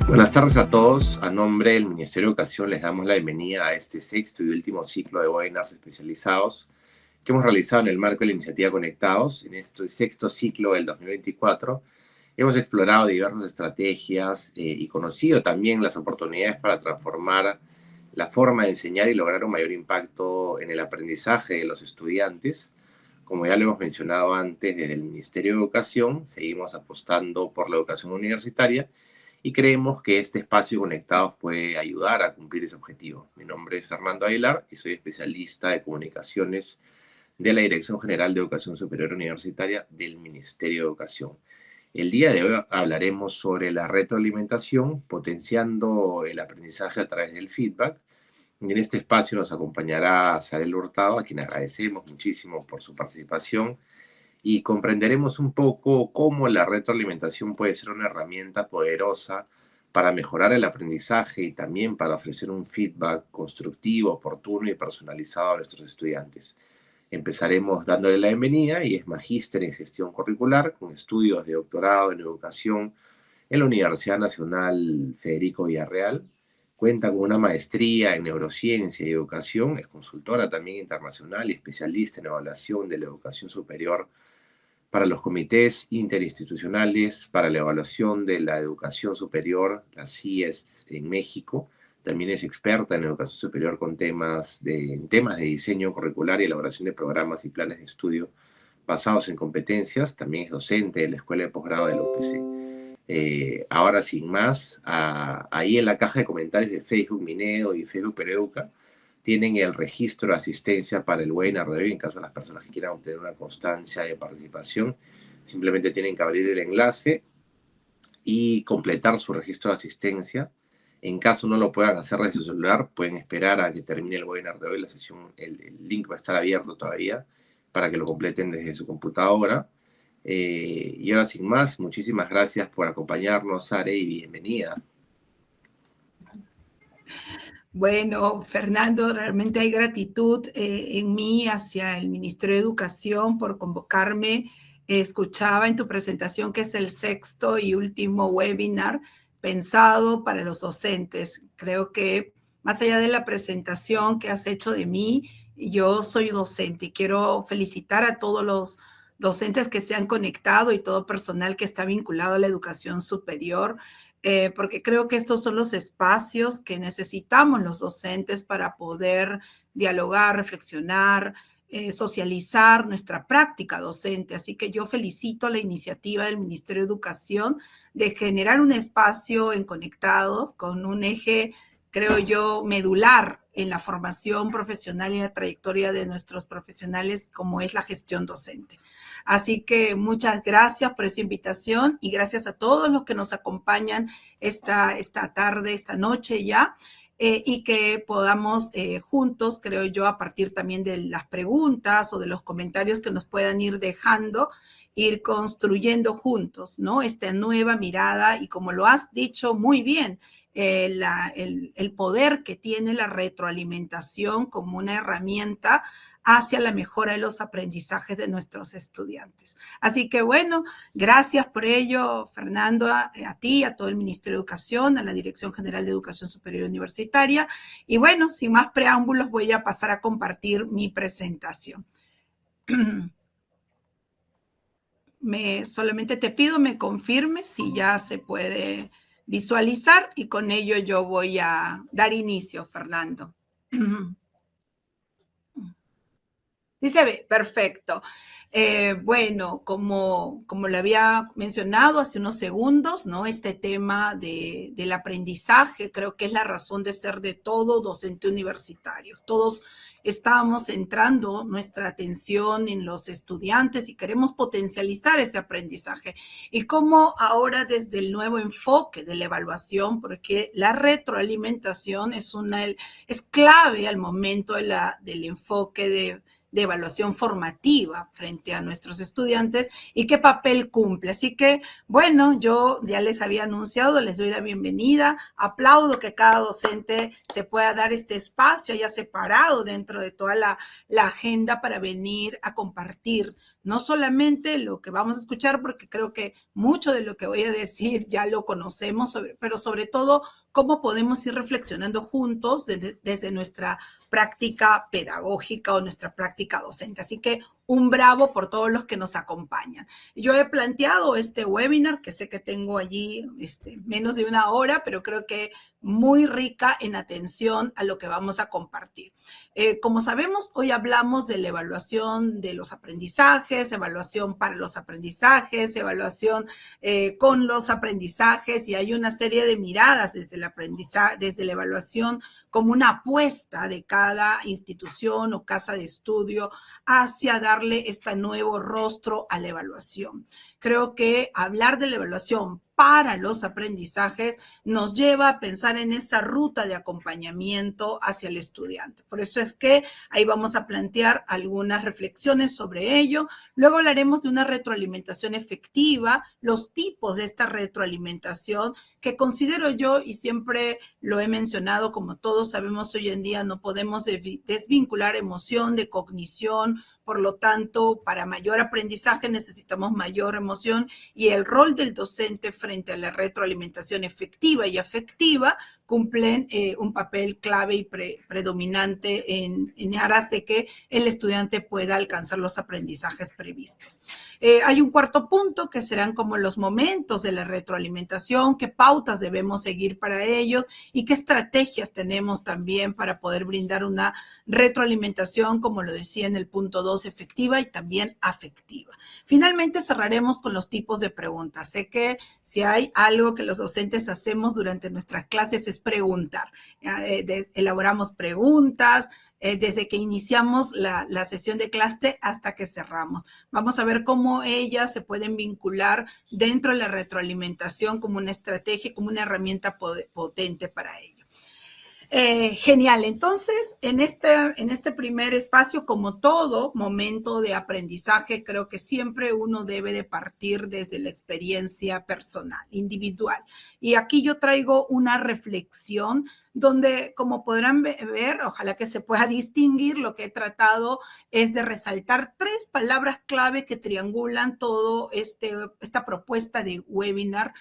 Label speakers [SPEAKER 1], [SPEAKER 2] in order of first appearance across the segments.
[SPEAKER 1] Buenas tardes a todos. A nombre del Ministerio de Educación les damos la bienvenida a este sexto y último ciclo de webinars especializados que hemos realizado en el marco de la iniciativa Conectados. En este sexto ciclo del 2024 hemos explorado diversas estrategias y conocido también las oportunidades para transformar la forma de enseñar y lograr un mayor impacto en el aprendizaje de los estudiantes. Como ya lo hemos mencionado antes, desde el Ministerio de Educación seguimos apostando por la educación universitaria y creemos que este espacio Conectados puede ayudar a cumplir ese objetivo. Mi nombre es Fernando Aguilar y soy especialista de comunicaciones de la Dirección General de Educación Superior Universitaria del Ministerio de Educación. El día de hoy hablaremos sobre la retroalimentación, potenciando el aprendizaje a través del feedback. Y en este espacio nos acompañará Sarel Hurtado, a quien agradecemos muchísimo por su participación, y comprenderemos un poco cómo la retroalimentación puede ser una herramienta poderosa para mejorar el aprendizaje y también para ofrecer un feedback constructivo, oportuno y personalizado a nuestros estudiantes. Empezaremos dándole la bienvenida y es magíster en gestión curricular con estudios de doctorado en educación en la Universidad Nacional Federico Villarreal. Cuenta con una maestría en neurociencia y educación, es consultora también internacional y especialista en evaluación de la educación superior para los comités interinstitucionales para la evaluación de la educación superior, las CIEST en México. También es experta en educación superior con temas de diseño curricular y elaboración de programas y planes de estudio basados en competencias. También es docente de la Escuela de Posgrado de la UPC. Ahora, sin más, ahí en la caja de comentarios de Facebook Minedo y Facebook Pereuca tienen el registro de asistencia para el webinar de hoy. En caso de las personas que quieran obtener una constancia de participación, simplemente tienen que abrir el enlace y completar su registro de asistencia. En caso no lo puedan hacer desde su celular, pueden esperar a que termine el webinar de hoy. La sesión, el link va a estar abierto todavía para que lo completen desde su computadora. Y ahora, sin más, muchísimas gracias por acompañarnos, Sare, y bienvenida.
[SPEAKER 2] Bueno, Fernando, realmente hay gratitud en mí hacia el Ministerio de Educación por convocarme. Escuchaba en tu presentación que es el sexto y último webinar pensado para los docentes. Creo que más allá de la presentación que has hecho de mí, yo soy docente y quiero felicitar a todos los docentes que se han conectado y todo personal que está vinculado a la educación superior. Porque creo que estos son los espacios que necesitamos los docentes para poder dialogar, reflexionar, socializar nuestra práctica docente. Así que yo felicito la iniciativa del Ministerio de Educación de generar un espacio en Conectados con un eje, creo yo, medular en la formación profesional y la trayectoria de nuestros profesionales, como es la gestión docente. Así que muchas gracias por esa invitación y gracias a todos los que nos acompañan esta tarde, esta noche ya, y que podamos juntos, creo yo, a partir también de las preguntas o de los comentarios que nos puedan ir dejando, ir construyendo juntos, ¿no? Esta nueva mirada y como lo has dicho muy bien, el poder que tiene la retroalimentación como una herramienta hacia la mejora de los aprendizajes de nuestros estudiantes. Así que bueno, gracias por ello, Fernando, a ti, a todo el Ministerio de Educación, a la Dirección General de Educación Superior Universitaria. Y bueno, sin más preámbulos, voy a pasar a compartir mi presentación. Solamente te pido me confirmes si ya se puede visualizar y con ello yo voy a dar inicio, Fernando. Sí se ve, perfecto. Bueno, como lo había mencionado hace unos segundos, ¿no? Este tema del aprendizaje creo que es la razón de ser de todo docente universitario. Todos estamos centrando nuestra atención en los estudiantes y queremos potencializar ese aprendizaje. Y cómo ahora desde el nuevo enfoque de la evaluación, porque la retroalimentación es clave al momento del enfoque de evaluación formativa frente a nuestros estudiantes y qué papel cumple. Así que, bueno, yo ya les había anunciado, les doy la bienvenida, aplaudo que cada docente se pueda dar este espacio, haya separado dentro de toda la agenda para venir a compartir no solamente lo que vamos a escuchar, porque creo que mucho de lo que voy a decir ya lo conocemos, pero sobre todo cómo podemos ir reflexionando juntos desde nuestra práctica pedagógica o nuestra práctica docente. Así que un bravo por todos los que nos acompañan. Yo he planteado este webinar, que sé que tengo allí menos de una hora, pero creo que muy rica en atención a lo que vamos a compartir. Como sabemos, hoy hablamos de la evaluación de los aprendizajes, evaluación para los aprendizajes, evaluación con los aprendizajes, y hay una serie de miradas desde el aprendizaje, desde la evaluación como una apuesta de cada institución o casa de estudio hacia darle este nuevo rostro a la evaluación. Creo que hablar de la evaluación para los aprendizajes nos lleva a pensar en esa ruta de acompañamiento hacia el estudiante. Por eso es que ahí vamos a plantear algunas reflexiones sobre ello. Luego hablaremos de una retroalimentación efectiva, los tipos de esta retroalimentación que considero yo, y siempre lo he mencionado, como todos sabemos hoy en día, no podemos desvincular emoción de cognición. Por lo tanto, para mayor aprendizaje necesitamos mayor emoción, y el rol del docente frente a la retroalimentación efectiva y afectiva cumplen un papel clave y predominante en aras de que el estudiante pueda alcanzar los aprendizajes previstos. Hay un cuarto punto que serán como los momentos de la retroalimentación, qué pautas debemos seguir para ellos y qué estrategias tenemos también para poder brindar una retroalimentación, como lo decía en el punto 2, efectiva y también afectiva. Finalmente cerraremos con los tipos de preguntas. Sé que si hay algo que los docentes hacemos durante nuestras clases es preguntar. Elaboramos preguntas desde que iniciamos la sesión de clase hasta que cerramos. Vamos a ver cómo ellas se pueden vincular dentro de la retroalimentación como una estrategia, como una herramienta potente para ello. Genial. Entonces, en este primer espacio, como todo momento de aprendizaje, creo que siempre uno debe de partir desde la experiencia personal, individual. Y aquí yo traigo una reflexión donde, como podrán ver, ojalá que se pueda distinguir, lo que he tratado es de resaltar 3 palabras clave que triangulan todo esta propuesta de webinar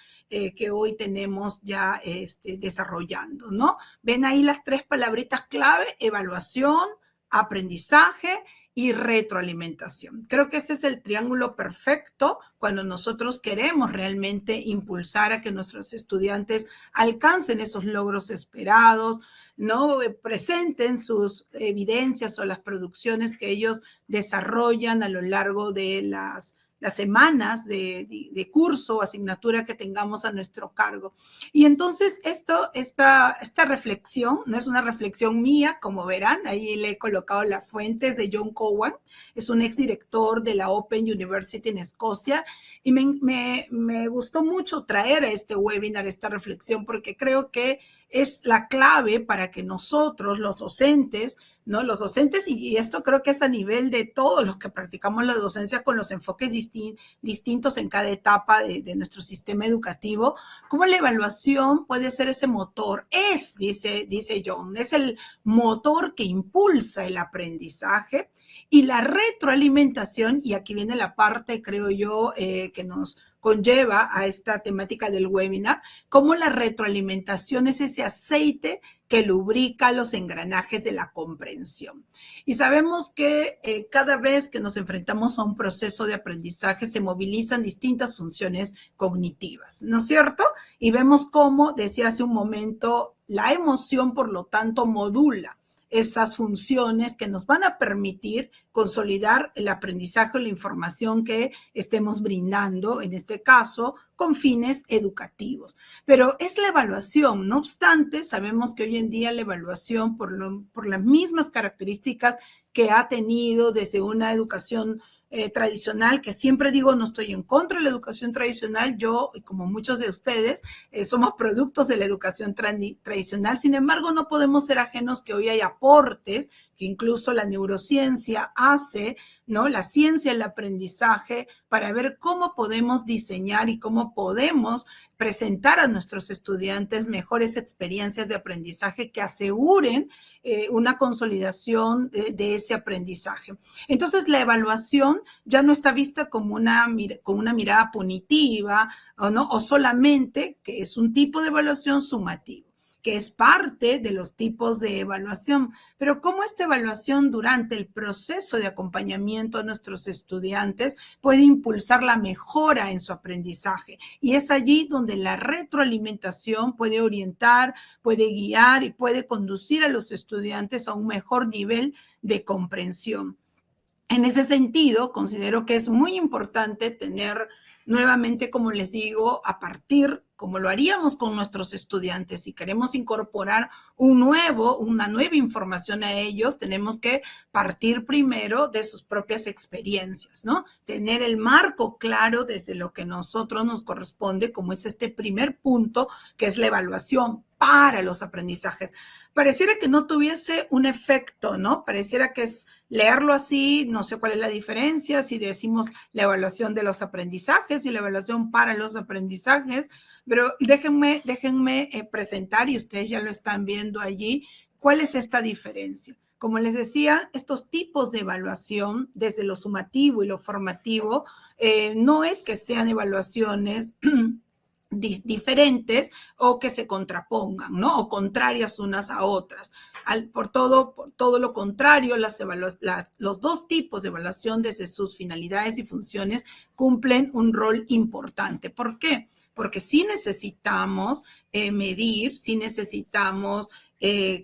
[SPEAKER 2] que hoy tenemos ya desarrollando, ¿no? Ven ahí las 3 palabritas clave: evaluación, aprendizaje y retroalimentación. Creo que ese es el triángulo perfecto cuando nosotros queremos realmente impulsar a que nuestros estudiantes alcancen esos logros esperados, ¿no? Presenten sus evidencias o las producciones que ellos desarrollan a lo largo de las semanas de curso o asignatura que tengamos a nuestro cargo. Y entonces esta reflexión no es una reflexión mía, como verán, ahí le he colocado las fuentes de John Cowan, es un exdirector de la Open University en Escocia, y me gustó mucho traer a este webinar esta reflexión porque creo que es la clave para que nosotros, los docentes, ¿no? Los docentes, y esto creo que es a nivel de todos los que practicamos la docencia con los enfoques distintos en cada etapa de nuestro sistema educativo, cómo la evaluación puede ser ese motor, dice John, es el motor que impulsa el aprendizaje, y la retroalimentación, y aquí viene la parte, creo yo, que nos conlleva a esta temática del webinar, cómo la retroalimentación es ese aceite que lubrica los engranajes de la comprensión. Y sabemos que cada vez que nos enfrentamos a un proceso de aprendizaje se movilizan distintas funciones cognitivas, ¿no es cierto? Y vemos cómo, decía hace un momento, la emoción, por lo tanto, modula esas funciones que nos van a permitir consolidar el aprendizaje o la información que estemos brindando, en este caso, con fines educativos. Pero es la evaluación. No obstante, sabemos que hoy en día la evaluación, por las mismas características que ha tenido desde una educación tradicional, que siempre digo, no estoy en contra de la educación tradicional, yo, como muchos de ustedes, somos productos de la educación tradicional, sin embargo, no podemos ser ajenos que hoy hay aportes que incluso la neurociencia hace, ¿no? La ciencia del aprendizaje para ver cómo podemos diseñar y cómo podemos presentar a nuestros estudiantes mejores experiencias de aprendizaje que aseguren una consolidación de ese aprendizaje. Entonces, la evaluación ya no está vista como una mirada punitiva, ¿no? O solamente que es un tipo de evaluación sumativo, que es parte de los tipos de evaluación, pero cómo esta evaluación durante el proceso de acompañamiento a nuestros estudiantes puede impulsar la mejora en su aprendizaje. Y es allí donde la retroalimentación puede orientar, puede guiar y puede conducir a los estudiantes a un mejor nivel de comprensión. En ese sentido, considero que es muy importante tener nuevamente, como les digo, a partir, como lo haríamos con nuestros estudiantes, si queremos incorporar una nueva información a ellos, tenemos que partir primero de sus propias experiencias, ¿no? Tener el marco claro desde lo que nosotros nos corresponde, como es este primer punto, que es la evaluación para los aprendizajes. Pareciera que no tuviese un efecto, ¿no? Pareciera que es leerlo así, no sé cuál es la diferencia, si decimos la evaluación de los aprendizajes y la evaluación para los aprendizajes, pero déjenme presentar, y ustedes ya lo están viendo allí, cuál es esta diferencia. Como les decía, estos tipos de evaluación, desde lo sumativo y lo formativo, no es que sean evaluaciones diferentes o que se contrapongan, ¿no? O contrarias unas a otras. Por todo lo contrario, los dos tipos de evaluación desde sus finalidades y funciones cumplen un rol importante. ¿Por qué? Porque sí necesitamos medir, sí necesitamos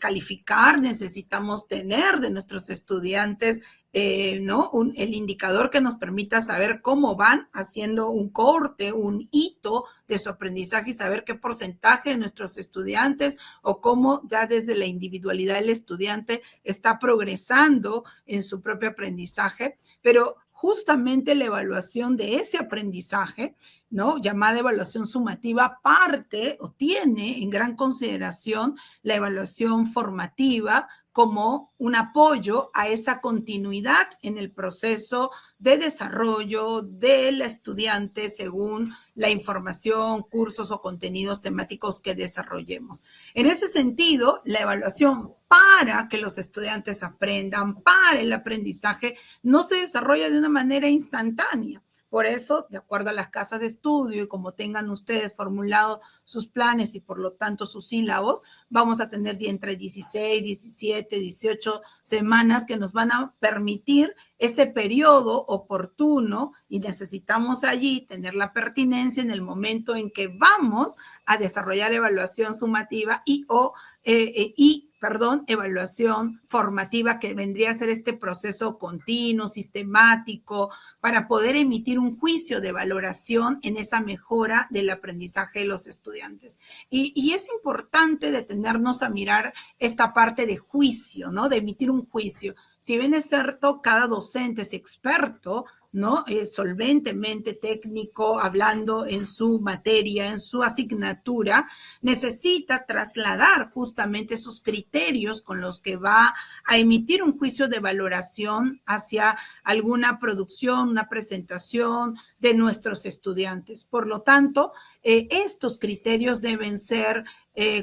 [SPEAKER 2] calificar, necesitamos tener de nuestros estudiantes ¿no? El indicador que nos permita saber cómo van haciendo un corte, un hito de su aprendizaje y saber qué porcentaje de nuestros estudiantes o cómo ya desde la individualidad del estudiante está progresando en su propio aprendizaje, pero justamente la evaluación de ese aprendizaje, ¿no? Llamada evaluación sumativa, parte o tiene en gran consideración la evaluación formativa como un apoyo a esa continuidad en el proceso de desarrollo del estudiante según la información, cursos o contenidos temáticos que desarrollemos. En ese sentido, la evaluación para que los estudiantes aprendan, para el aprendizaje, no se desarrolla de una manera instantánea. Por eso, de acuerdo a las casas de estudio y como tengan ustedes formulado sus planes y por lo tanto sus sílabos, vamos a tener entre 16, 17, 18 semanas que nos van a permitir ese periodo oportuno y necesitamos allí tener la pertinencia en el momento en que vamos a desarrollar evaluación sumativa evaluación formativa, que vendría a ser este proceso continuo, sistemático, para poder emitir un juicio de valoración en esa mejora del aprendizaje de los estudiantes. Y es importante detenernos a mirar esta parte de juicio, ¿no? De emitir un juicio. Si bien es cierto, cada docente es experto, ¿no? Solventemente técnico, hablando en su materia, en su asignatura, necesita trasladar justamente esos criterios con los que va a emitir un juicio de valoración hacia alguna producción, una presentación de nuestros estudiantes. Por lo tanto, estos criterios deben ser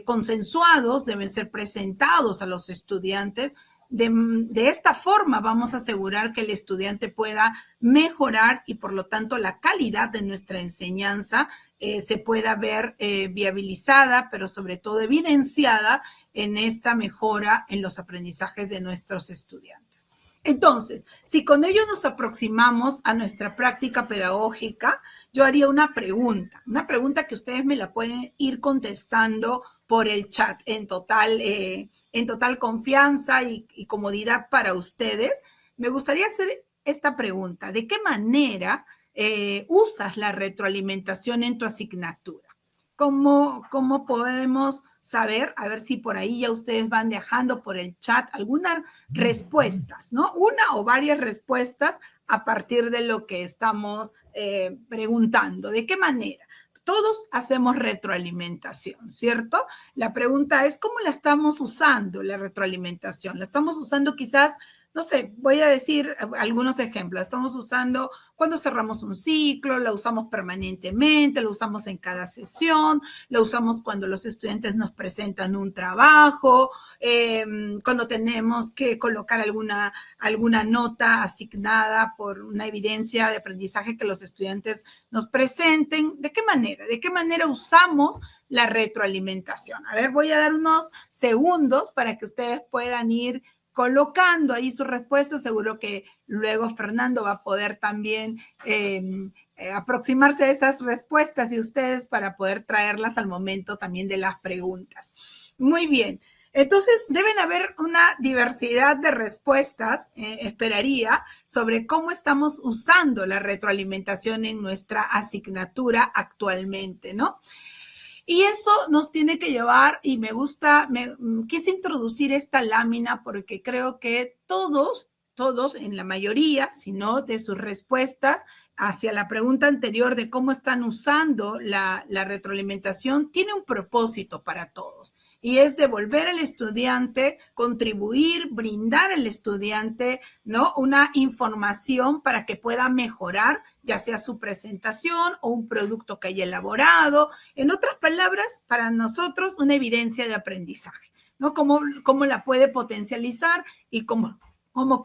[SPEAKER 2] consensuados, deben ser presentados a los estudiantes. De esta forma vamos a asegurar que el estudiante pueda mejorar y por lo tanto la calidad de nuestra enseñanza se pueda ver viabilizada, pero sobre todo evidenciada en esta mejora en los aprendizajes de nuestros estudiantes. Entonces, si con ello nos aproximamos a nuestra práctica pedagógica, yo haría una pregunta que ustedes me la pueden ir contestando por el chat en total confianza y comodidad para ustedes. Me gustaría hacer esta pregunta: ¿de qué manera usas la retroalimentación en tu asignatura? ¿Cómo podemos saber? A ver si por ahí ya ustedes van dejando por el chat algunas respuestas, ¿no? Una o varias respuestas a partir de lo que estamos preguntando. ¿De qué manera? todos hacemos retroalimentación, ¿cierto? La pregunta es, ¿cómo la estamos usando, la retroalimentación? ¿La estamos usando quizás, no sé, voy a decir algunos ejemplos? ¿La estamos usando cuando cerramos un ciclo? ¿La usamos permanentemente? ¿La usamos en cada sesión? ¿La usamos cuando los estudiantes nos presentan un trabajo? Cuando tenemos que colocar alguna nota asignada por una evidencia de aprendizaje que los estudiantes nos presenten. ¿De qué manera? ¿De qué manera usamos la retroalimentación? A ver, voy a dar unos segundos para que ustedes puedan ir colocando ahí su respuesta. Seguro que luego Fernando va a poder también aproximarse a esas respuestas y ustedes para poder traerlas al momento también de las preguntas. Muy bien. Entonces, deben haber una diversidad de respuestas, esperaría, sobre cómo estamos usando la retroalimentación en nuestra asignatura actualmente, ¿no? Y eso nos tiene que llevar, y quise introducir esta lámina porque creo que todos, en la mayoría, si no de sus respuestas hacia la pregunta anterior de cómo están usando la retroalimentación, tiene un propósito para todos. Y es devolver al estudiante, contribuir, brindar al estudiante, ¿no?, una información para que pueda mejorar, ya sea su presentación o un producto que haya elaborado. En otras palabras, para nosotros, una evidencia de aprendizaje, ¿no? Cómo la puede potencializar y cómo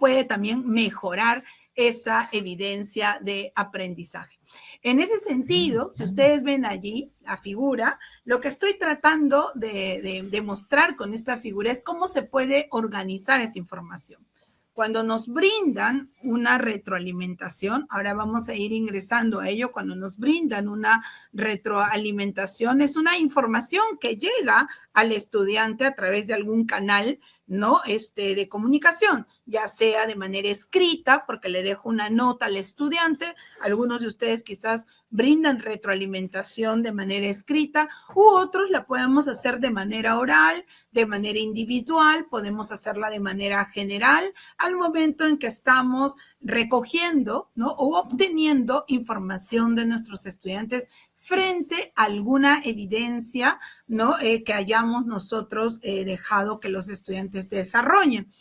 [SPEAKER 2] puede también mejorar esa evidencia de aprendizaje. En ese sentido, si ustedes ven allí la figura, lo que estoy tratando de mostrar con esta figura es cómo se puede organizar esa información. Cuando nos brindan una retroalimentación, ahora vamos a ir ingresando a ello, cuando nos brindan una retroalimentación, es una información que llega al estudiante a través de algún canal, ¿no?, de comunicación, ya sea de manera escrita, porque le dejo una nota al estudiante. Algunos de ustedes quizás brindan retroalimentación de manera escrita, u otros la podemos hacer de manera oral, de manera individual, podemos hacerla de manera general, al momento en que estamos recogiendo, ¿no?, o obteniendo información de nuestros estudiantes frente a alguna evidencia, ¿no?, que hayamos nosotros dejado que los estudiantes desarrollen.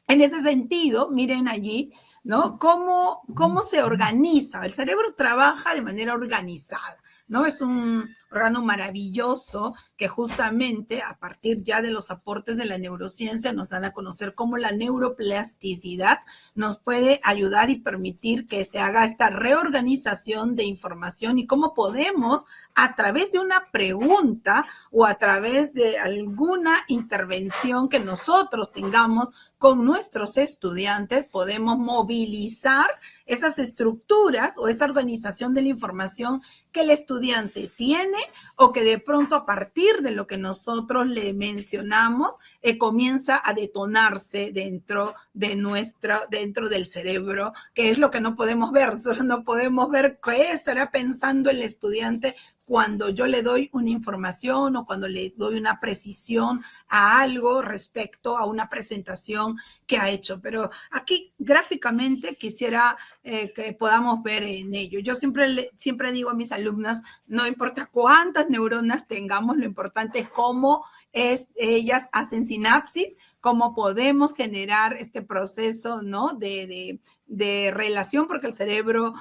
[SPEAKER 2] En ese sentido, miren allí, ¿no?, cómo se organiza. El cerebro trabaja de manera organizada, ¿no? Es un órgano maravilloso que justamente a partir ya de los aportes de la neurociencia nos dan a conocer cómo la neuroplasticidad nos puede ayudar y permitir que se haga esta reorganización de información y cómo podemos, a través de una pregunta o a través de alguna intervención que nosotros tengamos con nuestros estudiantes, podemos movilizar esas estructuras o esa organización de la información que el estudiante tiene o que de pronto a partir de lo que nosotros le mencionamos comienza a detonarse dentro del cerebro, que es lo que no podemos ver. Solo no podemos ver qué estará pensando el estudiante cuando yo le doy una información o cuando le doy una precisión a algo respecto a una presentación que ha hecho. Pero aquí gráficamente quisiera que podamos ver en ello. Yo siempre digo a mis alumnos, no importa cuántas neuronas tengamos, lo importante es cómo ellas hacen sinapsis, cómo podemos generar este proceso, ¿no?, de relación, porque el cerebro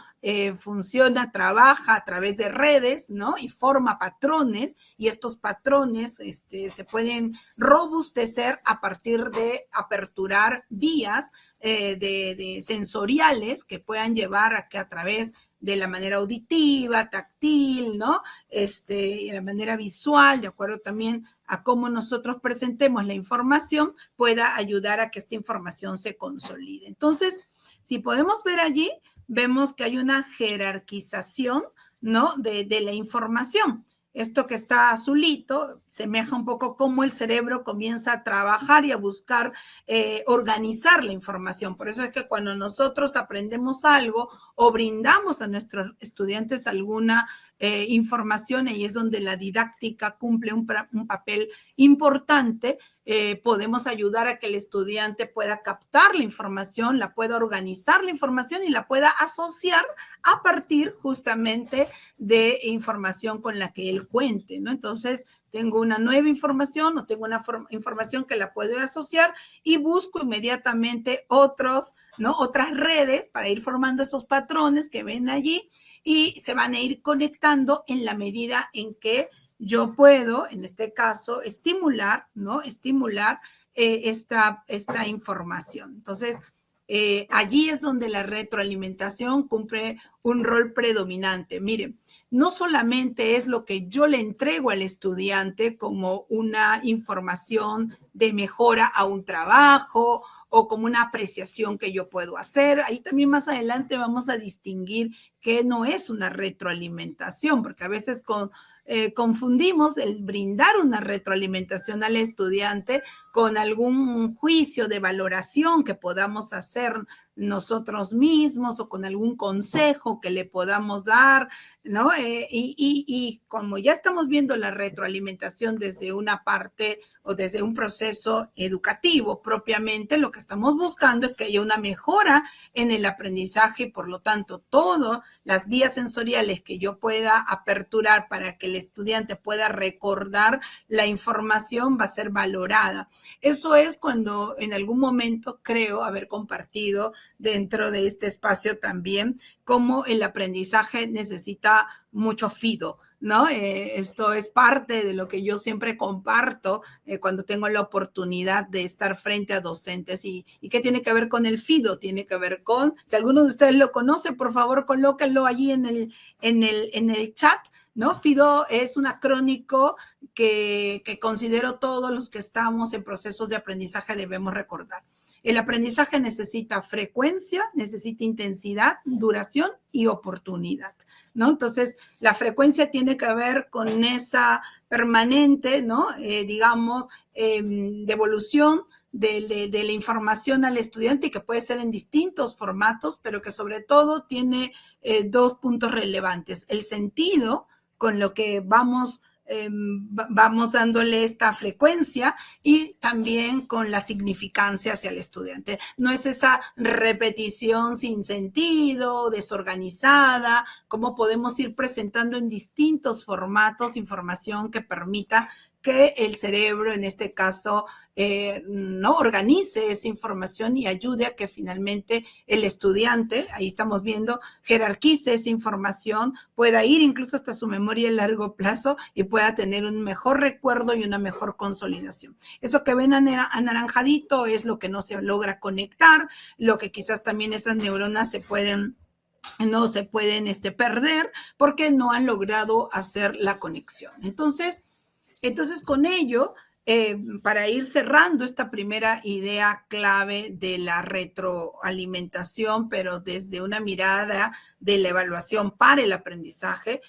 [SPEAKER 2] funciona, trabaja a través de redes, ¿no?, y forma patrones, y estos patrones se pueden robustecer a partir de aperturar vías de sensoriales que puedan llevar a que a través de la manera auditiva, táctil, ¿no?, y la manera visual, de acuerdo también a cómo nosotros presentemos la información, pueda ayudar a que esta información se consolide. Entonces, si podemos ver allí, vemos que hay una jerarquización, ¿no?, de la información. Esto que está azulito semeja un poco cómo el cerebro comienza a trabajar y a buscar organizar la información. Por eso es que cuando nosotros aprendemos algo o brindamos a nuestros estudiantes alguna información, y es donde la didáctica cumple un papel importante. Podemos ayudar a que el estudiante pueda captar la información, la pueda organizar la información y la pueda asociar a partir justamente de información con la que él cuente, ¿no? Entonces, tengo una nueva información o tengo una información que la puedo asociar y busco inmediatamente otras redes para ir formando esos patrones que ven allí y se van a ir conectando en la medida en que yo puedo, en este caso, estimular esta información. Entonces, allí es donde la retroalimentación cumple un rol predominante. Miren, no solamente es lo que yo le entrego al estudiante como una información de mejora a un trabajo o como una apreciación que yo puedo hacer. Ahí también más adelante vamos a distinguir que no es una retroalimentación, porque a veces confundimos el brindar una retroalimentación al estudiante con algún juicio de valoración que podamos hacer nosotros mismos o con algún consejo que le podamos dar, ¿no? Y como ya estamos viendo la retroalimentación desde una parte o desde un proceso educativo propiamente, lo que estamos buscando es que haya una mejora en el aprendizaje y por lo tanto todas las vías sensoriales que yo pueda aperturar para que el estudiante pueda recordar la información va a ser valorada. Eso es cuando en algún momento creo haber compartido dentro de este espacio también cómo el aprendizaje necesita mucho fido, ¿no? Esto es parte de lo que yo siempre comparto cuando tengo la oportunidad de estar frente a docentes. ¿Y qué tiene que ver con el fido? Tiene que ver con, si alguno de ustedes lo conoce, por favor, colóquenlo allí en el chat, ¿no? FIDO es un acrónico que considero todos los que estamos en procesos de aprendizaje debemos recordar. El aprendizaje necesita frecuencia, necesita intensidad, duración y oportunidad, ¿no? Entonces, la frecuencia tiene que ver con esa permanente, ¿no? Devolución de la información al estudiante y que puede ser en distintos formatos, pero que sobre todo tiene dos puntos relevantes. El sentido con lo que vamos dándole esta frecuencia y también con la significancia hacia el estudiante. No es esa repetición sin sentido, desorganizada, como podemos ir presentando en distintos formatos información que permita que el cerebro, en este caso, no organice esa información y ayude a que finalmente el estudiante, ahí estamos viendo, jerarquice esa información, pueda ir incluso hasta su memoria a largo plazo y pueda tener un mejor recuerdo y una mejor consolidación. Eso que ven anaranjadito es lo que no se logra conectar, lo que quizás también esas neuronas no se pueden perder porque no han logrado hacer la conexión. Entonces con ello, para ir cerrando esta primera idea clave de la retroalimentación, pero desde una mirada de la evaluación para el aprendizaje,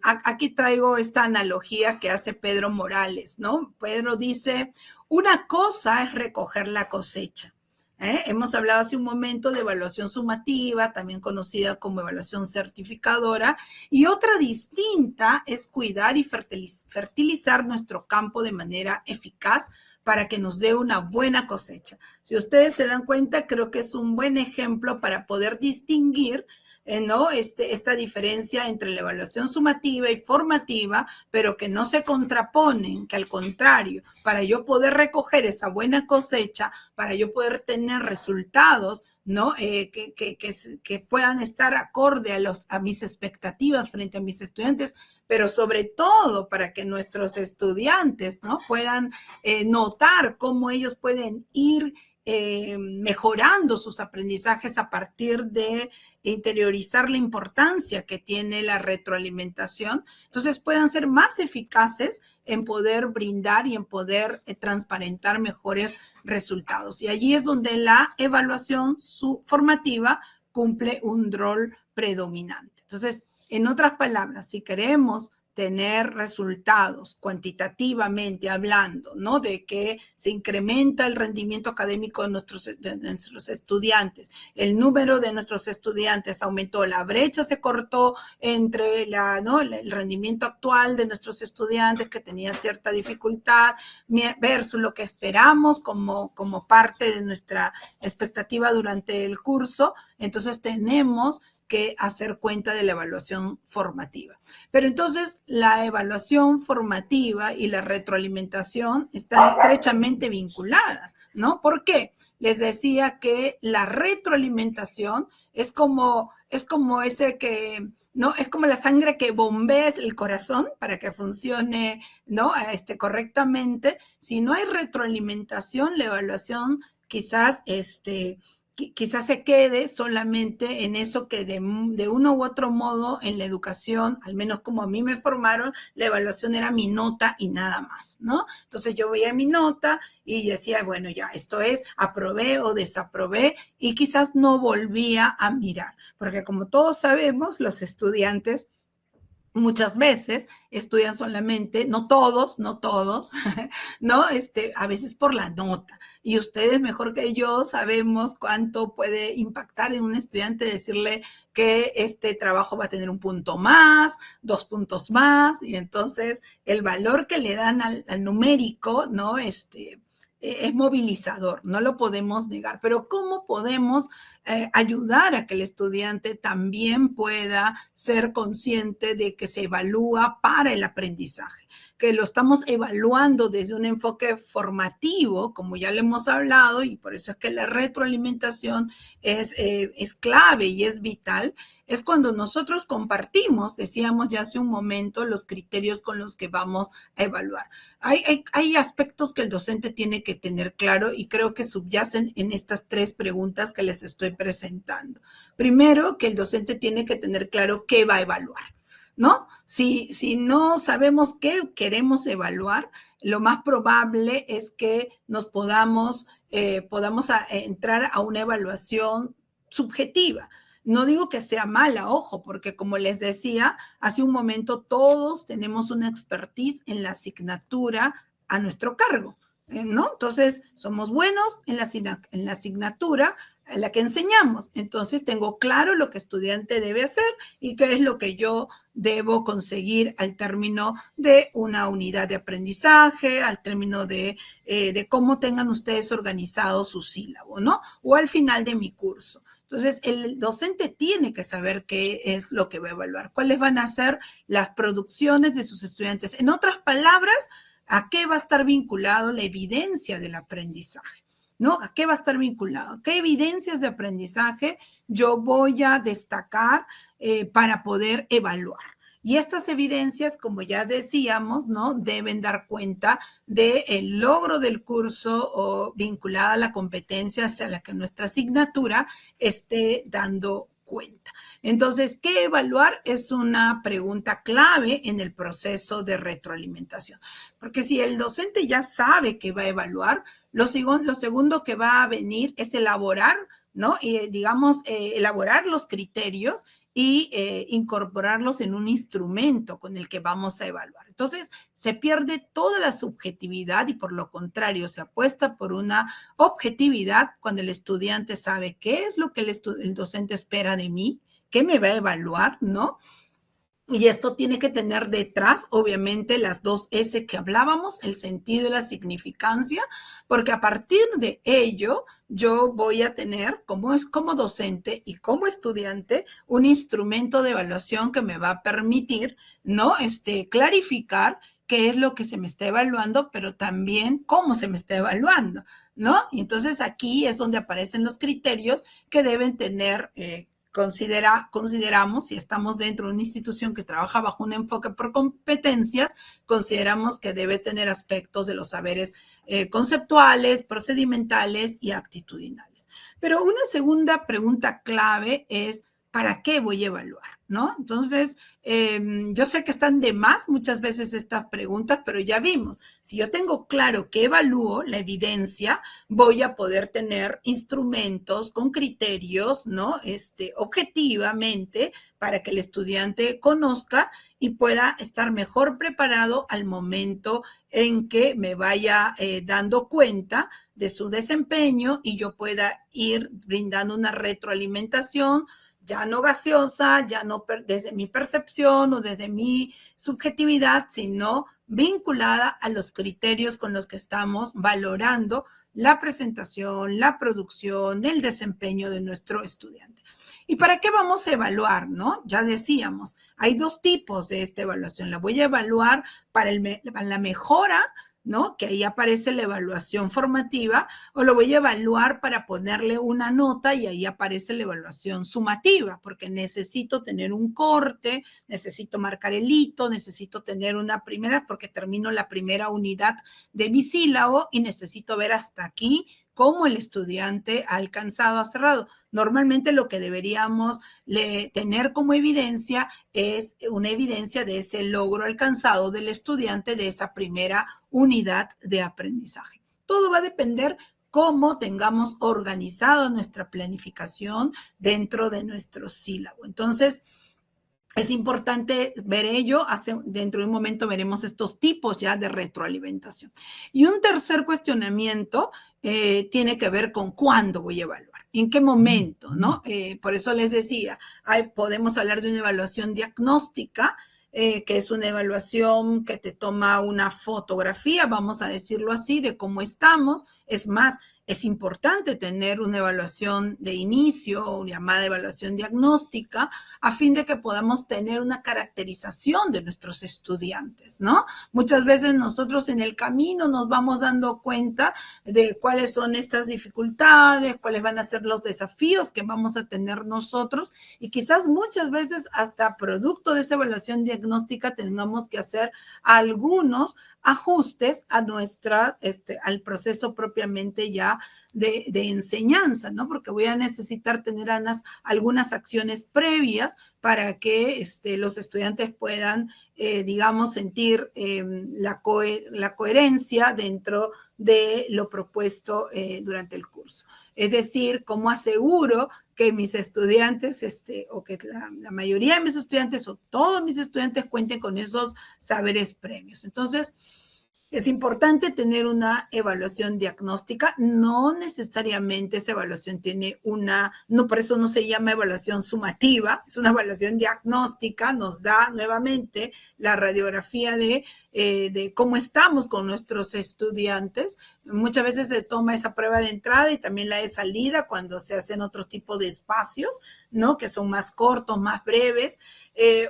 [SPEAKER 2] aquí traigo esta analogía que hace Pedro Morales, ¿no? Pedro dice, una cosa es recoger la cosecha. Hemos hablado hace un momento de evaluación sumativa, también conocida como evaluación certificadora, y otra distinta es cuidar y fertilizar nuestro campo de manera eficaz para que nos dé una buena cosecha. Si ustedes se dan cuenta, creo que es un buen ejemplo para poder distinguir esta diferencia entre la evaluación sumativa y formativa, pero que no se contraponen, que al contrario, para yo poder recoger esa buena cosecha, para yo poder tener resultados, ¿no? Que puedan estar acorde a mis expectativas frente a mis estudiantes, pero sobre todo para que nuestros estudiantes, ¿no? Puedan notar cómo ellos pueden ir mejorando sus aprendizajes a partir de interiorizar la importancia que tiene la retroalimentación, entonces puedan ser más eficaces en poder brindar y en poder transparentar mejores resultados. Y allí es donde la evaluación formativa cumple un rol predominante. Entonces, en otras palabras, si queremos tener resultados cuantitativamente hablando, ¿no? De que se incrementa el rendimiento académico de nuestros estudiantes, el número de nuestros estudiantes aumentó, la brecha se cortó entre ¿no? el rendimiento actual de nuestros estudiantes que tenía cierta dificultad versus lo que esperamos como parte de nuestra expectativa durante el curso. Entonces tenemos que hacer cuenta de la evaluación formativa. Pero entonces la evaluación formativa y la retroalimentación están estrechamente vinculadas, ¿no? ¿Por qué? Les decía que la retroalimentación es como ese que, ¿no? Es como la sangre que bombea el corazón para que funcione, ¿no? Correctamente. Si no hay retroalimentación, la evaluación quizás quizás se quede solamente en eso que de uno u otro modo en la educación, al menos como a mí me formaron, la evaluación era mi nota y nada más, ¿no? Entonces yo veía mi nota y decía, bueno, ya, esto es, aprobé o desaprobé, y quizás no volvía a mirar, porque como todos sabemos, los estudiantes muchas veces estudian solamente, no todos, ¿no? A veces por la nota. Y ustedes mejor que yo sabemos cuánto puede impactar en un estudiante decirle que este trabajo va a tener un punto más, 2 puntos más, y entonces el valor que le dan al numérico, ¿no? Es movilizador, no lo podemos negar, pero ¿cómo podemos ayudar a que el estudiante también pueda ser consciente de que se evalúa para el aprendizaje, que lo estamos evaluando desde un enfoque formativo, como ya le hemos hablado, y por eso es que la retroalimentación es clave y es vital? Es cuando nosotros compartimos, decíamos ya hace un momento, los criterios con los que vamos a evaluar. Hay aspectos que el docente tiene que tener claro y creo que subyacen en estas 3 preguntas que les estoy presentando. Primero, que el docente tiene que tener claro qué va a evaluar, ¿no? Si no sabemos qué queremos evaluar, lo más probable es que nos podamos entrar a una evaluación subjetiva. No digo que sea mala, ojo, porque como les decía hace un momento, todos tenemos una expertise en la asignatura a nuestro cargo, ¿no? Entonces, somos buenos en la asignatura en la que enseñamos. Entonces, tengo claro lo que el estudiante debe hacer y qué es lo que yo debo conseguir al término de una unidad de aprendizaje, al término de cómo tengan ustedes organizado su sílabo, ¿no? O al final de mi curso. Entonces, el docente tiene que saber qué es lo que va a evaluar, cuáles van a ser las producciones de sus estudiantes. En otras palabras, ¿a qué va a estar vinculado la evidencia del aprendizaje? ¿No? ¿A qué va a estar vinculado? ¿Qué evidencias de aprendizaje yo voy a destacar para poder evaluar? Y estas evidencias, como ya decíamos, ¿no? Deben dar cuenta del logro del curso o vinculada a la competencia hacia la que nuestra asignatura esté dando cuenta. Entonces, ¿qué evaluar? Es una pregunta clave en el proceso de retroalimentación, porque si el docente ya sabe que va a evaluar, lo segundo que va a venir es elaborar, ¿no? Elaborar los criterios y incorporarlos en un instrumento con el que vamos a evaluar. Entonces, se pierde toda la subjetividad y por lo contrario, se apuesta por una objetividad cuando el estudiante sabe qué es lo que el docente espera de mí, qué me va a evaluar, ¿no? Y esto tiene que tener detrás, obviamente, las 2 S que hablábamos, el sentido y la significancia, porque a partir de ello yo voy a tener, como docente y como estudiante, un instrumento de evaluación que me va a permitir, ¿no? Clarificar qué es lo que se me está evaluando, pero también cómo se me está evaluando, ¿no? Y entonces aquí es donde aparecen los criterios que deben tener consideramos, si estamos dentro de una institución que trabaja bajo un enfoque por competencias, consideramos que debe tener aspectos de los saberes conceptuales, procedimentales y actitudinales. Pero una segunda pregunta clave es, ¿para qué voy a evaluar? ¿No? Entonces, yo sé que están de más muchas veces estas preguntas, pero ya vimos, si yo tengo claro que evalúo la evidencia, voy a poder tener instrumentos con criterios, ¿no? Objetivamente, para que el estudiante conozca y pueda estar mejor preparado al momento en que me vaya dando cuenta de su desempeño y yo pueda ir brindando una retroalimentación ya no gaseosa, ya no desde mi percepción o desde mi subjetividad, sino vinculada a los criterios con los que estamos valorando la presentación, la producción, el desempeño de nuestro estudiante. ¿Y para qué vamos a evaluar, no? Ya decíamos, hay dos tipos de esta evaluación. La voy a evaluar para la mejora, ¿no? Que ahí aparece la evaluación formativa, o lo voy a evaluar para ponerle una nota y ahí aparece la evaluación sumativa, porque necesito tener un corte, necesito marcar el hito, necesito tener una primera, porque termino la primera unidad de mi sílabo y necesito ver hasta aquí cómo el estudiante ha alcanzado, ha cerrado. Normalmente lo que deberíamos tener como evidencia es una evidencia de ese logro alcanzado del estudiante de esa primera unidad de aprendizaje. Todo va a depender cómo tengamos organizado nuestra planificación dentro de nuestro sílabo. Entonces, es importante ver ello. Dentro de un momento veremos estos tipos ya de retroalimentación. Y un tercer cuestionamiento tiene que ver con cuándo voy a evaluar, en qué momento, ¿no? Por eso les decía, podemos hablar de una evaluación diagnóstica, que es una evaluación que te toma una fotografía, vamos a decirlo así, de cómo estamos. Es más, es importante tener una evaluación de inicio o llamada evaluación diagnóstica a fin de que podamos tener una caracterización de nuestros estudiantes, ¿no? Muchas veces nosotros en el camino nos vamos dando cuenta de cuáles son estas dificultades, cuáles van a ser los desafíos que vamos a tener nosotros y quizás muchas veces hasta producto de esa evaluación diagnóstica tengamos que hacer algunos ajustes a al proceso propiamente ya de enseñanza, ¿no? Porque voy a necesitar tener algunas acciones previas para que los estudiantes puedan, digamos, sentir la coherencia dentro de lo propuesto durante el curso. Es decir, cómo aseguro que mis estudiantes, o que la mayoría de mis estudiantes o todos mis estudiantes cuenten con esos saberes previos. Entonces, es importante tener una evaluación diagnóstica. No necesariamente esa evaluación tiene por eso no se llama evaluación sumativa, es una evaluación diagnóstica, nos da nuevamente la radiografía de cómo estamos con nuestros estudiantes. Muchas veces se toma esa prueba de entrada y también la de salida cuando se hacen otro tipo de espacios, ¿no? Que son más cortos, más breves.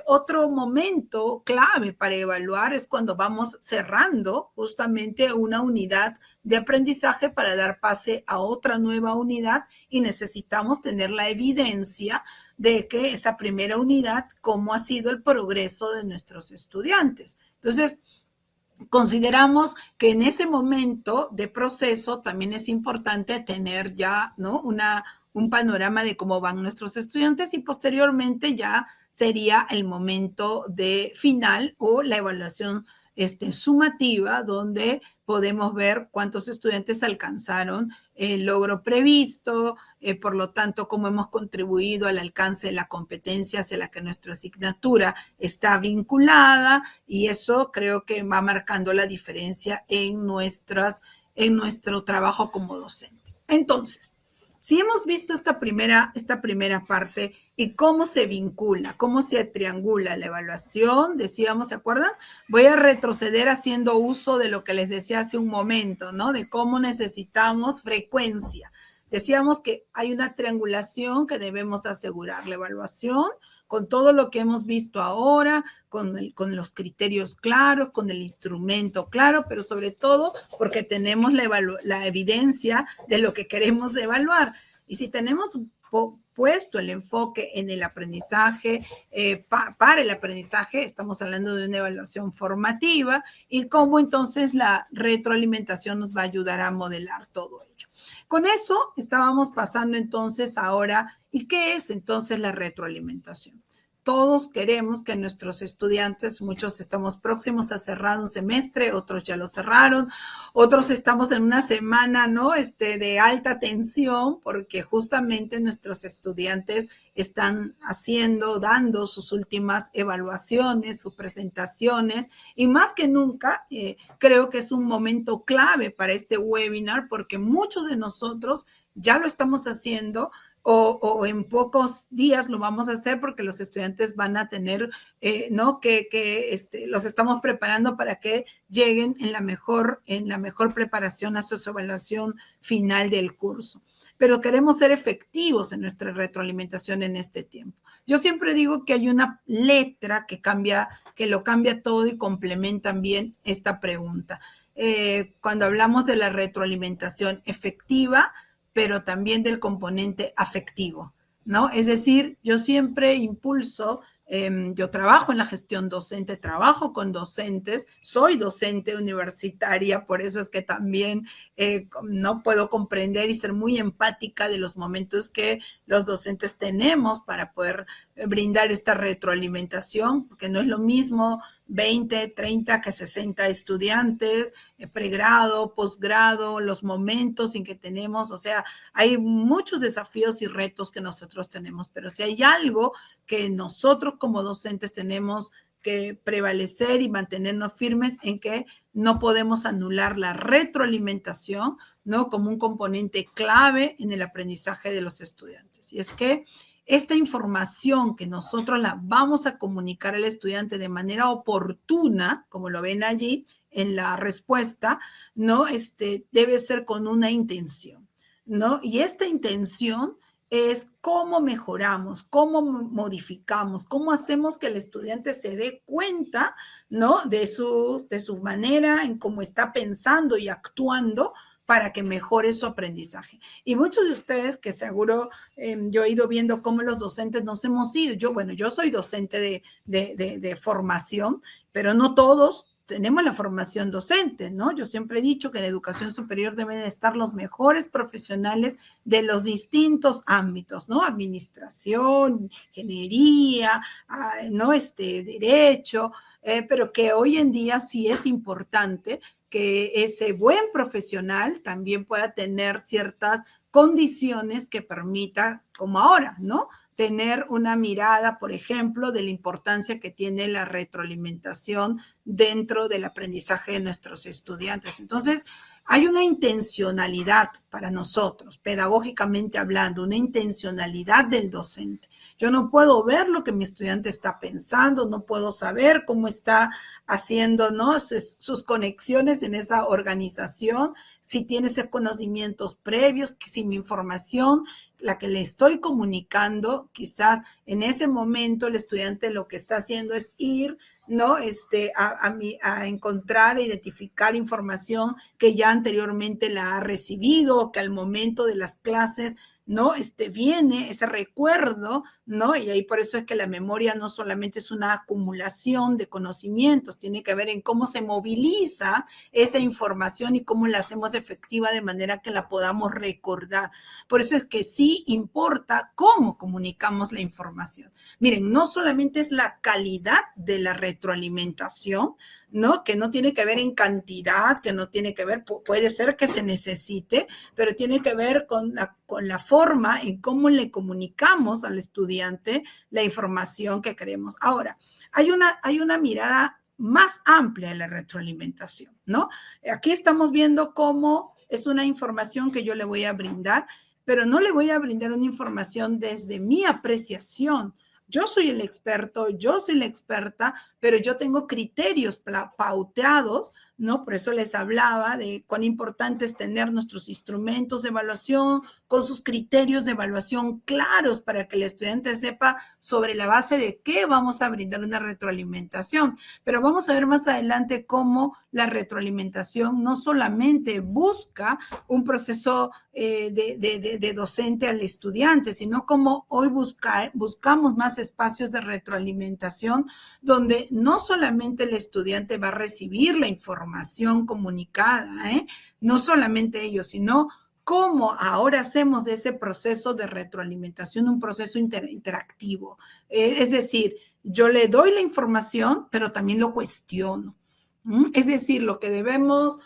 [SPEAKER 2] Otro momento clave para evaluar es cuando vamos cerrando justamente una unidad de aprendizaje para dar pase a otra nueva unidad y necesitamos tener la evidencia de que esa primera unidad, cómo ha sido el progreso de nuestros estudiantes. Entonces, consideramos que en ese momento de proceso también es importante tener ya, ¿no? un panorama de cómo van nuestros estudiantes y posteriormente ya sería el momento de final o la evaluación sumativa, donde podemos ver cuántos estudiantes alcanzaron el logro previsto, por lo tanto, cómo hemos contribuido al alcance de la competencia hacia la que nuestra asignatura está vinculada, y eso creo que va marcando la diferencia en nuestro trabajo como docente. Entonces, si hemos visto esta primera parte y cómo se vincula, cómo se triangula la evaluación, decíamos, ¿se acuerdan? Voy a retroceder haciendo uso de lo que les decía hace un momento, ¿no? De cómo necesitamos frecuencia. Decíamos que hay una triangulación que debemos asegurar, la evaluación, con todo lo que hemos visto ahora, con los criterios claros, con el instrumento claro, pero sobre todo porque tenemos la evidencia de lo que queremos evaluar. Y si tenemos puesto el enfoque en el aprendizaje, para el aprendizaje, estamos hablando de una evaluación formativa y cómo entonces la retroalimentación nos va a ayudar a modelar todo ello. Con eso estábamos pasando entonces ahora, ¿y qué es entonces la retroalimentación? Todos queremos que nuestros estudiantes, muchos estamos próximos a cerrar un semestre, otros ya lo cerraron, otros estamos en una semana, ¿no? De alta tensión, porque justamente nuestros estudiantes están dando sus últimas evaluaciones, sus presentaciones, y más que nunca, creo que es un momento clave para este webinar, porque muchos de nosotros ya lo estamos haciendo, o en pocos días lo vamos a hacer porque los estudiantes van a tener, ¿no? Los estamos preparando para que lleguen en la mejor preparación a su evaluación final del curso. Pero queremos ser efectivos en nuestra retroalimentación en este tiempo. Yo siempre digo que hay una letra que lo cambia todo y complementa bien esta pregunta. Cuando hablamos de la retroalimentación efectiva, pero también del componente afectivo, ¿no? Es decir, yo siempre impulso, yo trabajo en la gestión docente, trabajo con docentes, soy docente universitaria, por eso es que también no puedo comprender y ser muy empática de los momentos que los docentes tenemos para poder brindar esta retroalimentación, porque no es lo mismo 20, 30 que 60 estudiantes, pregrado, posgrado, los momentos en que tenemos, o sea, hay muchos desafíos y retos que nosotros tenemos, pero si hay algo que nosotros como docentes tenemos que prevalecer y mantenernos firmes en que no podemos anular la retroalimentación, ¿no? Como un componente clave en el aprendizaje de los estudiantes. Y es que esta información que nosotros la vamos a comunicar al estudiante de manera oportuna, como lo ven allí en la respuesta, ¿no? Debe ser con una intención, ¿no? Y esta intención es cómo mejoramos, cómo modificamos, cómo hacemos que el estudiante se dé cuenta, ¿no? De su manera en cómo está pensando y actuando para que mejore su aprendizaje. Y muchos de ustedes, que seguro yo he ido viendo cómo los docentes nos hemos ido. Yo soy docente de formación, pero no todos tenemos la formación docente, ¿no? Yo siempre he dicho que en la educación superior deben estar los mejores profesionales de los distintos ámbitos, ¿no? Administración, ingeniería, ¿no? Derecho, pero que hoy en día sí es importante que ese buen profesional también pueda tener ciertas condiciones que permita, como ahora, ¿no? Tener una mirada, por ejemplo, de la importancia que tiene la retroalimentación dentro del aprendizaje de nuestros estudiantes. Entonces, hay una intencionalidad para nosotros, pedagógicamente hablando, una intencionalidad del docente. Yo no puedo ver lo que mi estudiante está pensando, no puedo saber cómo está haciendo, ¿no? sus conexiones en esa organización, si tiene esos conocimientos previos, si mi información, la que le estoy comunicando, quizás en ese momento el estudiante lo que está haciendo es ir, ¿no? A encontrar, identificar información que ya anteriormente la ha recibido, o que al momento de las clases, ¿no? Viene ese recuerdo, ¿no? Y ahí por eso es que la memoria no solamente es una acumulación de conocimientos, tiene que ver en cómo se moviliza esa información y cómo la hacemos efectiva de manera que la podamos recordar. Por eso es que sí importa cómo comunicamos la información. Miren, no solamente es la calidad de la retroalimentación, ¿no? Que no tiene que ver en cantidad, que no tiene que ver, puede ser que se necesite, pero tiene que ver con la forma en cómo le comunicamos al estudiante la información que queremos. Ahora, hay una mirada más amplia de la retroalimentación, ¿no? Aquí estamos viendo cómo es una información que yo le voy a brindar, pero no le voy a brindar una información desde mi apreciación. Yo soy el experto, yo soy la experta, pero yo tengo criterios pauteados, ¿no? Por eso les hablaba de cuán importante es tener nuestros instrumentos de evaluación con sus criterios de evaluación claros para que el estudiante sepa sobre la base de qué vamos a brindar una retroalimentación. Pero vamos a ver más adelante cómo la retroalimentación no solamente busca un proceso de docente al estudiante, sino como hoy buscamos más espacios de retroalimentación donde no solamente el estudiante va a recibir la información comunicada, no solamente ellos, sino cómo ahora hacemos de ese proceso de retroalimentación un proceso interactivo. Es decir, yo le doy la información, pero también lo cuestiono. Es decir, lo que debemos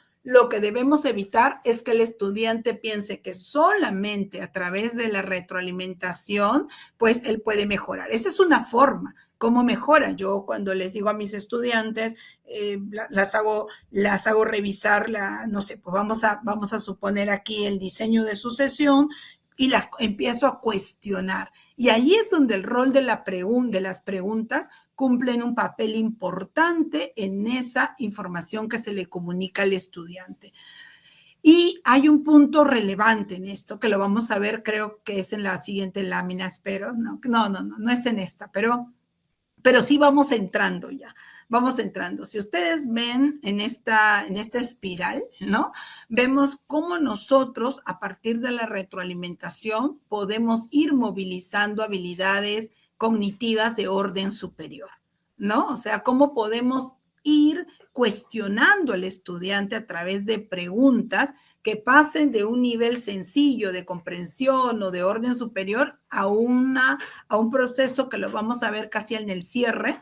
[SPEAKER 2] evitar es que el estudiante piense que solamente a través de la retroalimentación, pues él puede mejorar. Esa es una forma. ¿Cómo mejora? Yo cuando les digo a mis estudiantes, las hago revisar, no sé, pues vamos a suponer aquí el diseño de su sesión y las empiezo a cuestionar. Y ahí es donde el rol de las preguntas cumplen un papel importante en esa información que se le comunica al estudiante. Y hay un punto relevante en esto, que lo vamos a ver, creo que es en la siguiente lámina, espero. No es en esta, pero sí vamos entrando ya. Vamos entrando. Si ustedes ven en esta espiral, ¿no? Vemos cómo nosotros, a partir de la retroalimentación, podemos ir movilizando habilidades cognitivas de orden superior, ¿no? O sea, cómo podemos ir cuestionando al estudiante a través de preguntas que pasen de un nivel sencillo de comprensión o de orden superior a un proceso que lo vamos a ver casi en el cierre,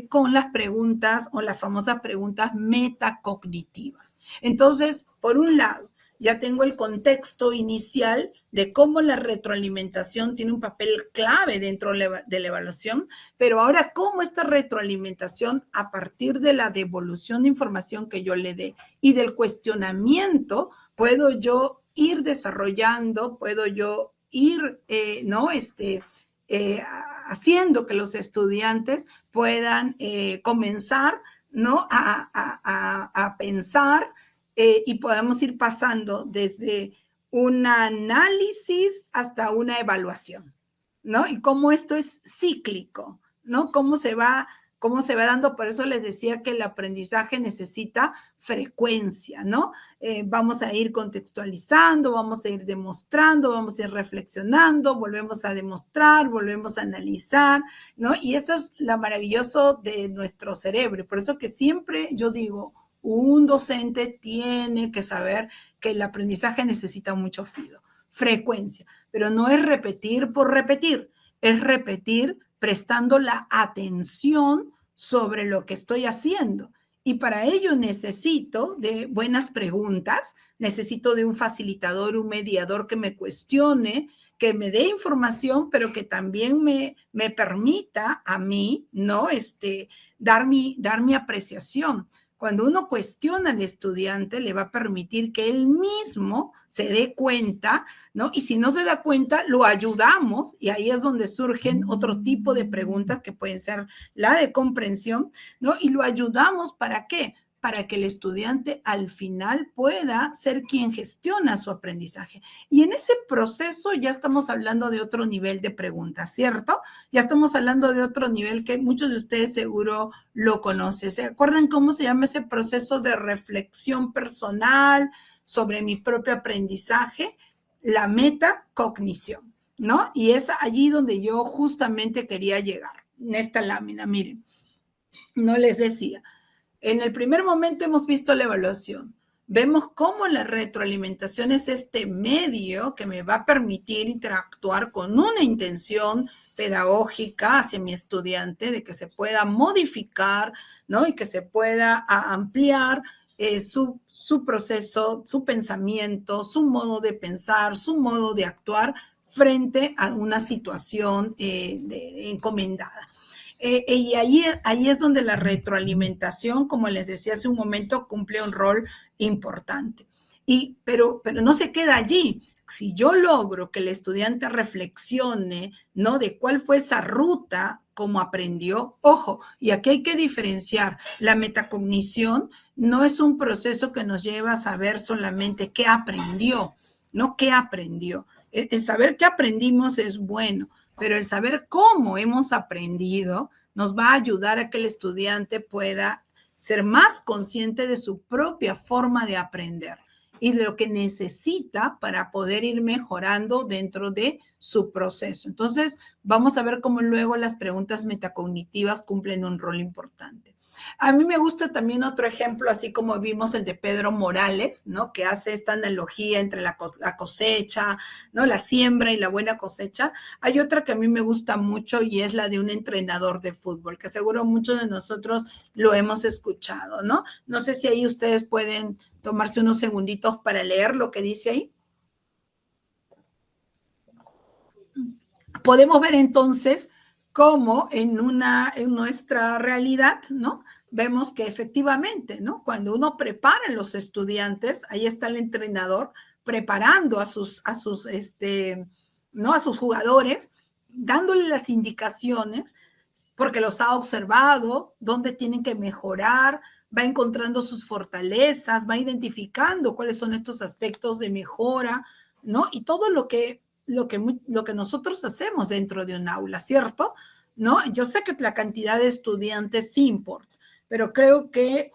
[SPEAKER 2] con las preguntas o las famosas preguntas metacognitivas. Entonces, por un lado, ya tengo el contexto inicial de cómo la retroalimentación tiene un papel clave dentro de la evaluación, pero ahora cómo esta retroalimentación, a partir de la devolución de información que yo le dé y del cuestionamiento, puedo yo ir desarrollando, puedo yo ir, haciendo que los estudiantes puedan comenzar, ¿no? a pensar, y podemos ir pasando desde un análisis hasta una evaluación, ¿no? Y cómo esto es cíclico, ¿no? Cómo se va dando. Por eso les decía que el aprendizaje necesita frecuencia, ¿no? Vamos a ir contextualizando, vamos a ir demostrando, vamos a ir reflexionando, volvemos a demostrar, volvemos a analizar, ¿no? Y eso es lo maravilloso de nuestro cerebro. Por eso que siempre yo digo, un docente tiene que saber que el aprendizaje necesita mucho frecuencia, pero no es repetir por repetir, es repetir prestando la atención sobre lo que estoy haciendo. Y para ello necesito de buenas preguntas, necesito de un facilitador, un mediador que me cuestione, que me dé información, pero que también me permita a mí, ¿no? Dar mi apreciación. Cuando uno cuestiona al estudiante, le va a permitir que él mismo se dé cuenta, ¿no? Y si no se da cuenta, lo ayudamos, y ahí es donde surgen otro tipo de preguntas que pueden ser la de comprensión, ¿no? Y lo ayudamos, ¿para qué? Para que el estudiante al final pueda ser quien gestiona su aprendizaje. Y en ese proceso ya estamos hablando de otro nivel de preguntas, ¿cierto? Ya estamos hablando de otro nivel que muchos de ustedes seguro lo conocen. ¿Se acuerdan cómo se llama ese proceso de reflexión personal sobre mi propio aprendizaje? La metacognición, ¿no? Y es allí donde yo justamente quería llegar, en esta lámina, miren. No les decía, en el primer momento hemos visto la evaluación. Vemos cómo la retroalimentación es este medio que me va a permitir interactuar con una intención pedagógica hacia mi estudiante, de que se pueda modificar, ¿no? Y que se pueda ampliar su proceso, su pensamiento, su modo de pensar, su modo de actuar frente a una situación encomendada. Y ahí es donde la retroalimentación, como les decía hace un momento, cumple un rol importante. Pero no se queda allí. Si yo logro que el estudiante reflexione, ¿no? De cuál fue esa ruta, cómo aprendió. Ojo, y aquí hay que diferenciar. La metacognición no es un proceso que nos lleva a saber solamente qué aprendió, no qué aprendió. El saber qué aprendimos es bueno, pero el saber cómo hemos aprendido nos va a ayudar a que el estudiante pueda ser más consciente de su propia forma de aprender y de lo que necesita para poder ir mejorando dentro de su proceso. Entonces, vamos a ver cómo luego las preguntas metacognitivas cumplen un rol importante. A mí me gusta también otro ejemplo, así como vimos el de Pedro Morales, ¿no? Que hace esta analogía entre la cosecha, ¿no? La siembra y la buena cosecha. Hay otra que a mí me gusta mucho y es la de un entrenador de fútbol, que seguro muchos de nosotros lo hemos escuchado, ¿no? No sé si ahí ustedes pueden tomarse unos segunditos para leer lo que dice ahí. Podemos ver entonces cómo en nuestra realidad, ¿no? Vemos que efectivamente, ¿no? Cuando uno prepara a los estudiantes, ahí está el entrenador preparando ¿no? A sus jugadores, dándole las indicaciones, porque los ha observado, dónde tienen que mejorar, va encontrando sus fortalezas, va identificando cuáles son estos aspectos de mejora, ¿no? Y todo lo que nosotros hacemos dentro de un aula, ¿cierto? ¿No? Yo sé que la cantidad de estudiantes sí importa, pero creo que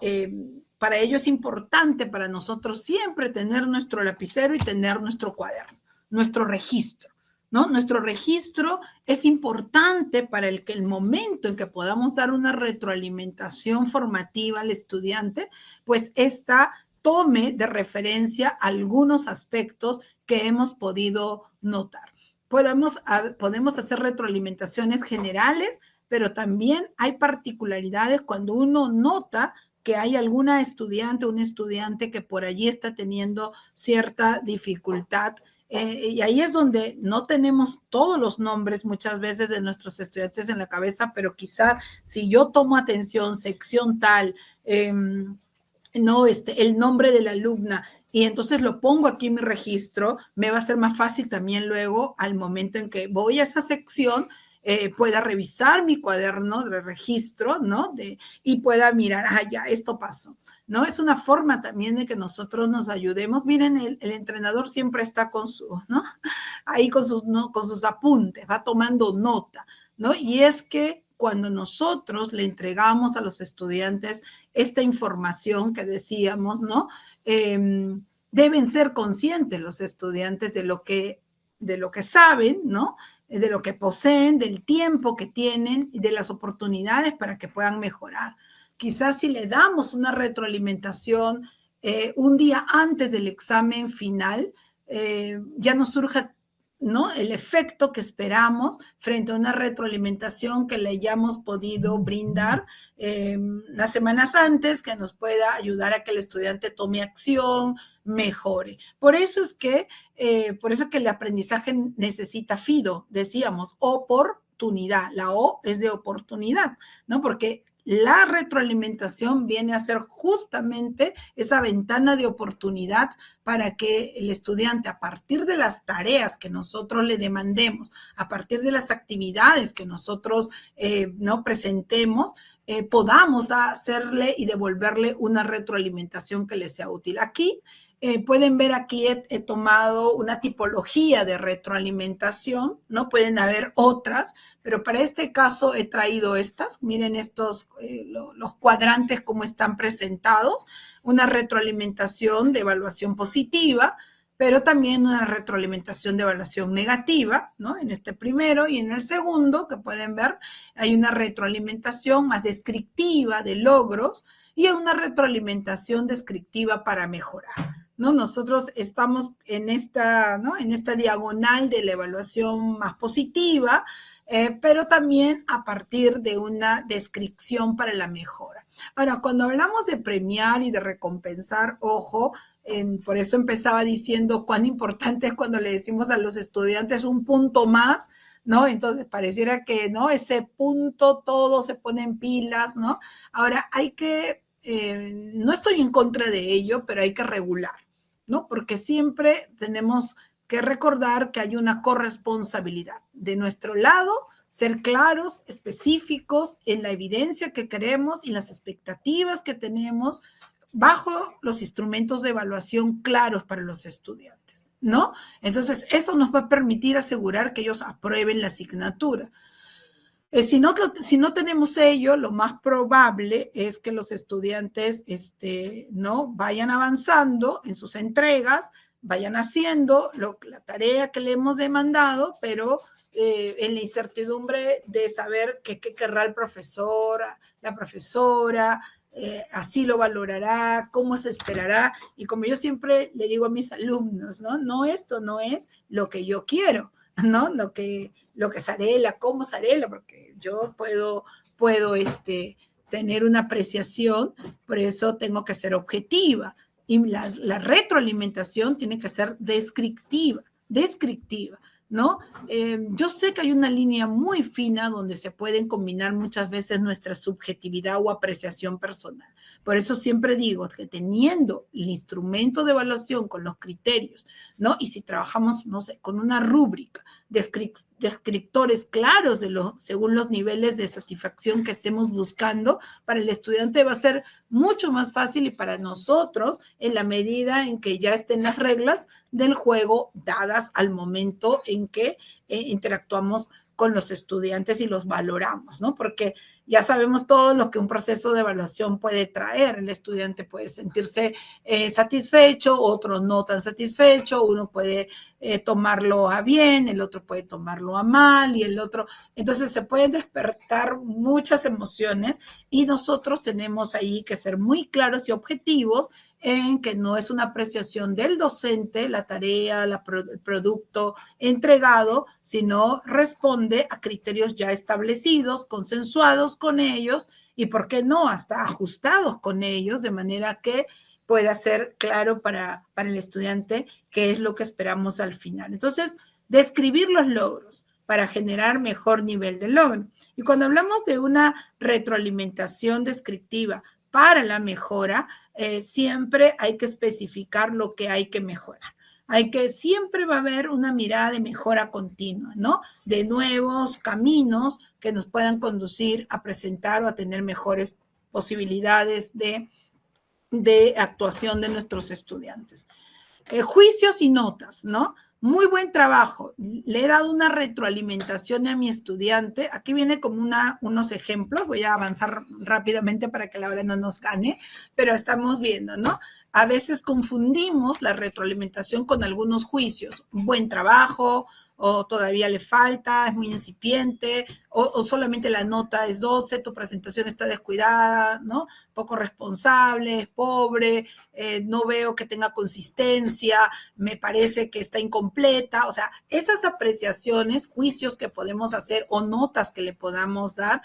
[SPEAKER 2] para ello es importante para nosotros siempre tener nuestro lapicero y tener nuestro cuaderno, nuestro registro, ¿no? Nuestro registro es importante para que el momento en que podamos dar una retroalimentación formativa al estudiante, pues esta tome de referencia algunos aspectos que hemos podido notar. Podemos hacer retroalimentaciones generales, pero también hay particularidades cuando uno nota que hay alguna estudiante, un estudiante que por allí está teniendo cierta dificultad. Y ahí es donde no tenemos todos los nombres muchas veces de nuestros estudiantes en la cabeza, pero quizá si yo tomo atención, sección tal, no, el nombre de la alumna, y entonces lo pongo aquí en mi registro, me va a ser más fácil también luego, al momento en que voy a esa sección, pueda revisar mi cuaderno de registro, ¿no? Y pueda mirar, ya, esto pasó, ¿no? Es una forma también de que nosotros nos ayudemos. Miren, el entrenador siempre está ¿no? Ahí ¿no? Con sus apuntes, va tomando nota, ¿no? Y es que cuando nosotros le entregamos a los estudiantes esta información que decíamos, ¿no? Deben ser conscientes los estudiantes de lo que saben, ¿no? De lo que poseen, del tiempo que tienen y de las oportunidades para que puedan mejorar. Quizás si le damos una retroalimentación un día antes del examen final, ya no surja, ¿no? El efecto que esperamos frente a una retroalimentación que le hayamos podido brindar las semanas antes, que nos pueda ayudar a que el estudiante tome acción, mejore. Por eso es que el aprendizaje necesita FIDO, decíamos, oportunidad. La O es de oportunidad, ¿no? Porque la retroalimentación viene a ser justamente esa ventana de oportunidad para que el estudiante, a partir de las tareas que nosotros le demandemos, a partir de las actividades que nosotros no presentemos, podamos hacerle y devolverle una retroalimentación que le sea útil. Aquí pueden ver, aquí he tomado una tipología de retroalimentación, ¿no? Pueden haber otras, pero para este caso he traído estas. Miren estos, los cuadrantes como están presentados. Una retroalimentación de evaluación positiva, pero también una retroalimentación de evaluación negativa, ¿no? En este primero, y en el segundo, que pueden ver, hay una retroalimentación más descriptiva de logros y una retroalimentación descriptiva para mejorar, ¿no? Nosotros estamos en esta, ¿no? En esta diagonal de la evaluación más positiva, pero también a partir de una descripción para la mejora. Ahora, cuando hablamos de premiar y de recompensar, ojo, por eso empezaba diciendo cuán importante es cuando le decimos a los estudiantes un punto más, ¿no? Entonces pareciera que, ¿no? Ese punto todo se pone en pilas, ¿no? Ahora hay que, no estoy en contra de ello, pero hay que regular, ¿no? Porque siempre tenemos que recordar que hay una corresponsabilidad. De nuestro lado, ser claros, específicos en la evidencia que queremos y las expectativas que tenemos bajo los instrumentos de evaluación claros para los estudiantes, ¿no? Entonces, eso nos va a permitir asegurar que ellos aprueben la asignatura. Si no tenemos ello, lo más probable es que los estudiantes no vayan avanzando en sus entregas, vayan haciendo la tarea que le hemos demandado, pero en la incertidumbre de saber qué querrá el profesor, la profesora, así lo valorará, cómo se esperará. Y como yo siempre le digo a mis alumnos, ¿no? Esto no es lo que yo quiero, ¿no? Lo que Zarela, cómo Zarela, porque yo puedo tener una apreciación, por eso tengo que ser objetiva. Y la retroalimentación tiene que ser descriptiva, ¿no? Yo sé que hay una línea muy fina donde se pueden combinar muchas veces nuestra subjetividad o apreciación personal. Por eso siempre digo que teniendo el instrumento de evaluación con los criterios, ¿no? Y si trabajamos, no sé, con una rúbrica, descriptores claros según los niveles de satisfacción que estemos buscando, para el estudiante va a ser mucho más fácil y para nosotros, en la medida en que ya estén las reglas del juego dadas al momento en que interactuamos con los estudiantes y los valoramos, ¿no? Porque ya sabemos todo lo que un proceso de evaluación puede traer. El estudiante puede sentirse satisfecho, otros no tan satisfecho, uno puede tomarlo a bien, el otro puede tomarlo a mal y el otro. Entonces se pueden despertar muchas emociones y nosotros tenemos ahí que ser muy claros y objetivos en que no es una apreciación del docente, la tarea, el producto entregado, sino responde a criterios ya establecidos, consensuados con ellos y, ¿por qué no?, hasta ajustados con ellos, de manera que pueda ser claro para el estudiante qué es lo que esperamos al final. Entonces, describir los logros para generar mejor nivel de logro. Y cuando hablamos de una retroalimentación descriptiva para la mejora, siempre hay que especificar lo que hay que mejorar. Siempre va a haber una mirada de mejora continua, ¿no? De nuevos caminos que nos puedan conducir a presentar o a tener mejores posibilidades de actuación de nuestros estudiantes. Juicios y notas, ¿no? Muy buen trabajo. Le he dado una retroalimentación a mi estudiante. Aquí viene como unos ejemplos. Voy a avanzar rápidamente para que la hora no nos gane, pero estamos viendo, ¿no? A veces confundimos la retroalimentación con algunos juicios. Buen trabajo, o todavía le falta, es muy incipiente, o solamente la nota es 12, tu presentación está descuidada, ¿no? Poco responsable, es pobre, no veo que tenga consistencia, me parece que está incompleta. O sea, esas apreciaciones, juicios que podemos hacer o notas que le podamos dar,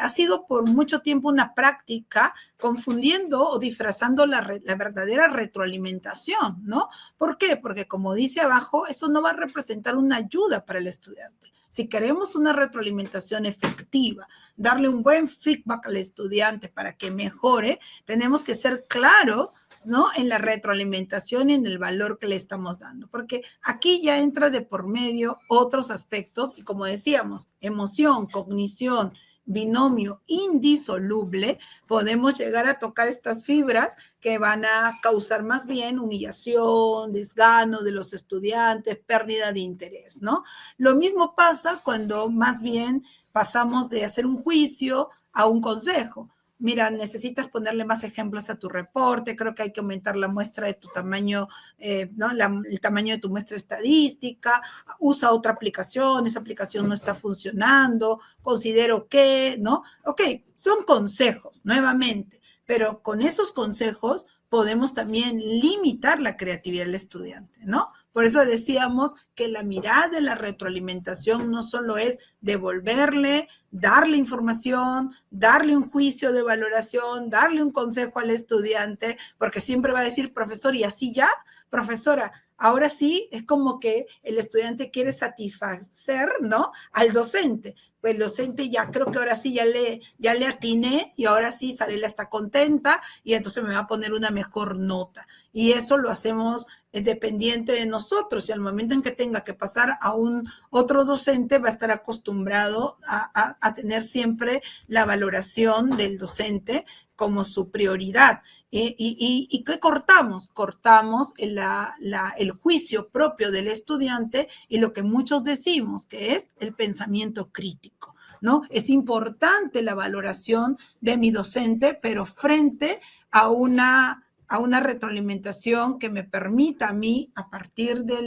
[SPEAKER 2] ha sido por mucho tiempo una práctica confundiendo o disfrazando la verdadera retroalimentación, ¿no? ¿Por qué? Porque como dice abajo, eso no va a representar una ayuda para el estudiante. Si queremos una retroalimentación efectiva, darle un buen feedback al estudiante para que mejore, tenemos que ser claros, ¿no?, en la retroalimentación y en el valor que le estamos dando, porque aquí ya entra de por medio otros aspectos y, como decíamos, emoción, cognición, binomio indisoluble, podemos llegar a tocar estas fibras que van a causar más bien humillación, desgano de los estudiantes, pérdida de interés, ¿no? Lo mismo pasa cuando más bien pasamos de hacer un juicio a un consejo. Mira, necesitas ponerle más ejemplos a tu reporte, creo que hay que aumentar la muestra de tu tamaño, ¿no? El tamaño de tu muestra estadística, usa otra aplicación, esa aplicación no está funcionando, considero que, ¿no? Ok, son consejos, nuevamente, pero con esos consejos podemos también limitar la creatividad del estudiante, ¿no? Por eso decíamos que la mirada de la retroalimentación no solo es devolverle, darle información, darle un juicio de valoración, darle un consejo al estudiante, porque siempre va a decir, profesor, ¿y así ya? Profesora, ahora sí es como que el estudiante quiere satisfacer, ¿no?, al docente. Pues el docente ya creo que ahora sí ya le atiné y ahora sí Zarela está contenta y entonces me va a poner una mejor nota. Y eso lo hacemos dependiente de nosotros y al momento en que tenga que pasar a un otro docente va a estar acostumbrado a tener siempre la valoración del docente como su prioridad. ¿Y qué cortamos? Cortamos el juicio propio del estudiante y lo que muchos decimos, que es el pensamiento crítico, ¿no? Es importante la valoración de mi docente, pero frente a una a una retroalimentación que me permita a mí, a partir de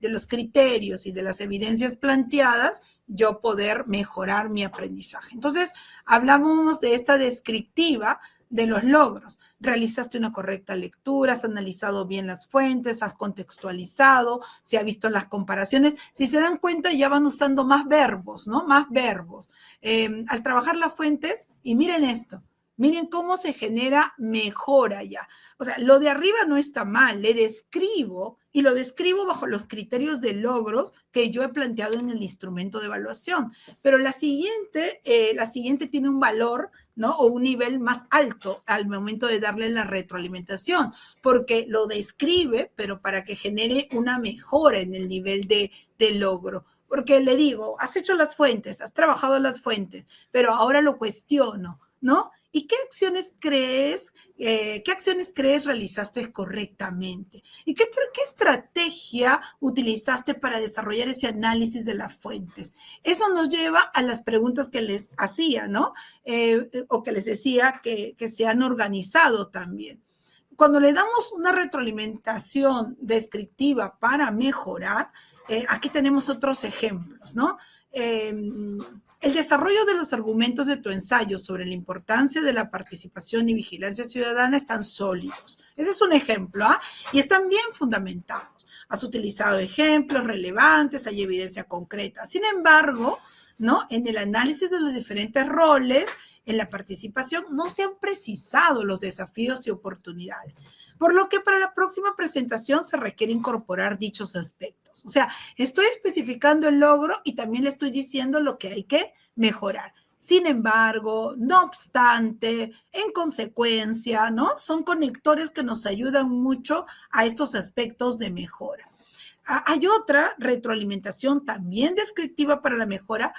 [SPEAKER 2] los criterios y de las evidencias planteadas, yo poder mejorar mi aprendizaje. Entonces, hablamos de esta descriptiva de los logros. Realizaste una correcta lectura, has analizado bien las fuentes, has contextualizado, se ha visto las comparaciones. Si se dan cuenta, ya van usando más verbos, ¿no? Más verbos. Al trabajar las fuentes, y miren esto, miren cómo se genera mejora ya. O sea, lo de arriba no está mal, le describo y lo describo bajo los criterios de logros que yo he planteado en el instrumento de evaluación. Pero la siguiente tiene un valor, ¿no? O un nivel más alto al momento de darle la retroalimentación, porque lo describe, pero para que genere una mejora en el nivel de logro. Porque le digo, has hecho las fuentes, has trabajado las fuentes, pero ahora lo cuestiono, ¿no? ¿Y qué acciones crees realizaste correctamente? ¿Y qué estrategia utilizaste para desarrollar ese análisis de las fuentes? Eso nos lleva a las preguntas que les hacía, ¿no? O que les decía que se han organizado también. Cuando le damos una retroalimentación descriptiva para mejorar, aquí tenemos otros ejemplos, ¿no? El desarrollo de los argumentos de tu ensayo sobre la importancia de la participación y vigilancia ciudadana están sólidos. Ese es un ejemplo, ¿ah? Y están bien fundamentados. Has utilizado ejemplos relevantes, hay evidencia concreta. Sin embargo, ¿no? En el análisis de los diferentes roles, en la participación, no se han precisado los desafíos y oportunidades. Por lo que para la próxima presentación se requiere incorporar dichos aspectos. O sea, estoy especificando el logro y también le estoy diciendo lo que hay que mejorar. Sin embargo, no obstante, en consecuencia, ¿no? Son conectores que nos ayudan mucho a estos aspectos de mejora. Hay otra retroalimentación también descriptiva para la mejora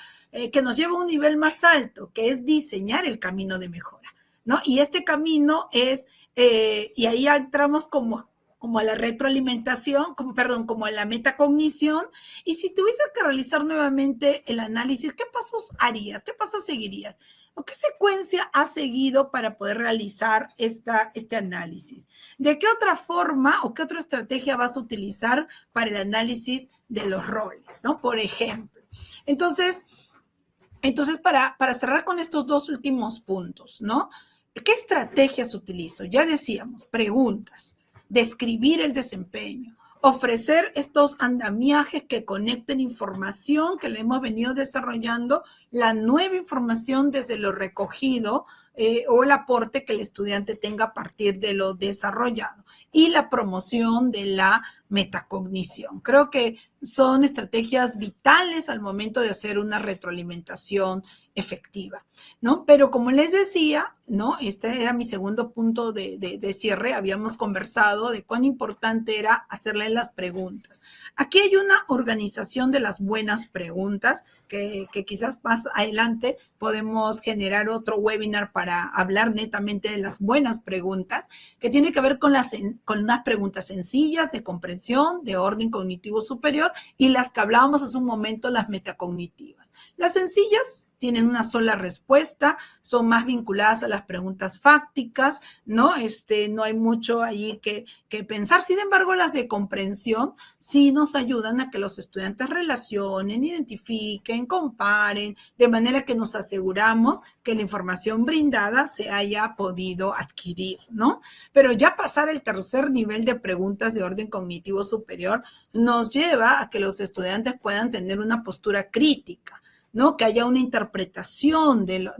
[SPEAKER 2] que nos lleva a un nivel más alto, que es diseñar el camino de mejora, ¿no? Y este camino es, y ahí entramos como a la retroalimentación, como a la metacognición, y si tuvieses que realizar nuevamente el análisis, ¿qué pasos harías? ¿Qué pasos seguirías? ¿O qué secuencia has seguido para poder realizar este análisis? ¿De qué otra forma o qué otra estrategia vas a utilizar para el análisis de los roles, ¿no? Por ejemplo. Entonces para cerrar con estos dos últimos puntos, ¿no? ¿Qué estrategias utilizo? Ya decíamos, preguntas, describir el desempeño, ofrecer estos andamiajes que conecten información que le hemos venido desarrollando, la nueva información desde lo recogido o el aporte que el estudiante tenga a partir de lo desarrollado y la promoción de la metacognición. Creo que son estrategias vitales al momento de hacer una retroalimentación efectiva, ¿no? Pero como les decía, ¿no? Este era mi segundo punto de cierre. Habíamos conversado de cuán importante era hacerle las preguntas. Aquí hay una organización de las buenas preguntas que quizás más adelante podemos generar otro webinar para hablar netamente de las buenas preguntas, que tiene que ver con unas preguntas sencillas de comprensión, de orden cognitivo superior, y las que hablábamos hace un momento, las metacognitivas. Las sencillas tienen una sola respuesta, son más vinculadas a las preguntas fácticas, ¿no? No hay mucho ahí que pensar. Sin embargo, las de comprensión sí nos ayudan a que los estudiantes relacionen, identifiquen, comparen, de manera que nos aseguramos que la información brindada se haya podido adquirir, ¿no? Pero ya pasar el tercer nivel de preguntas de orden cognitivo superior nos lleva a que los estudiantes puedan tener una postura crítica, ¿no? Que haya una interpretación de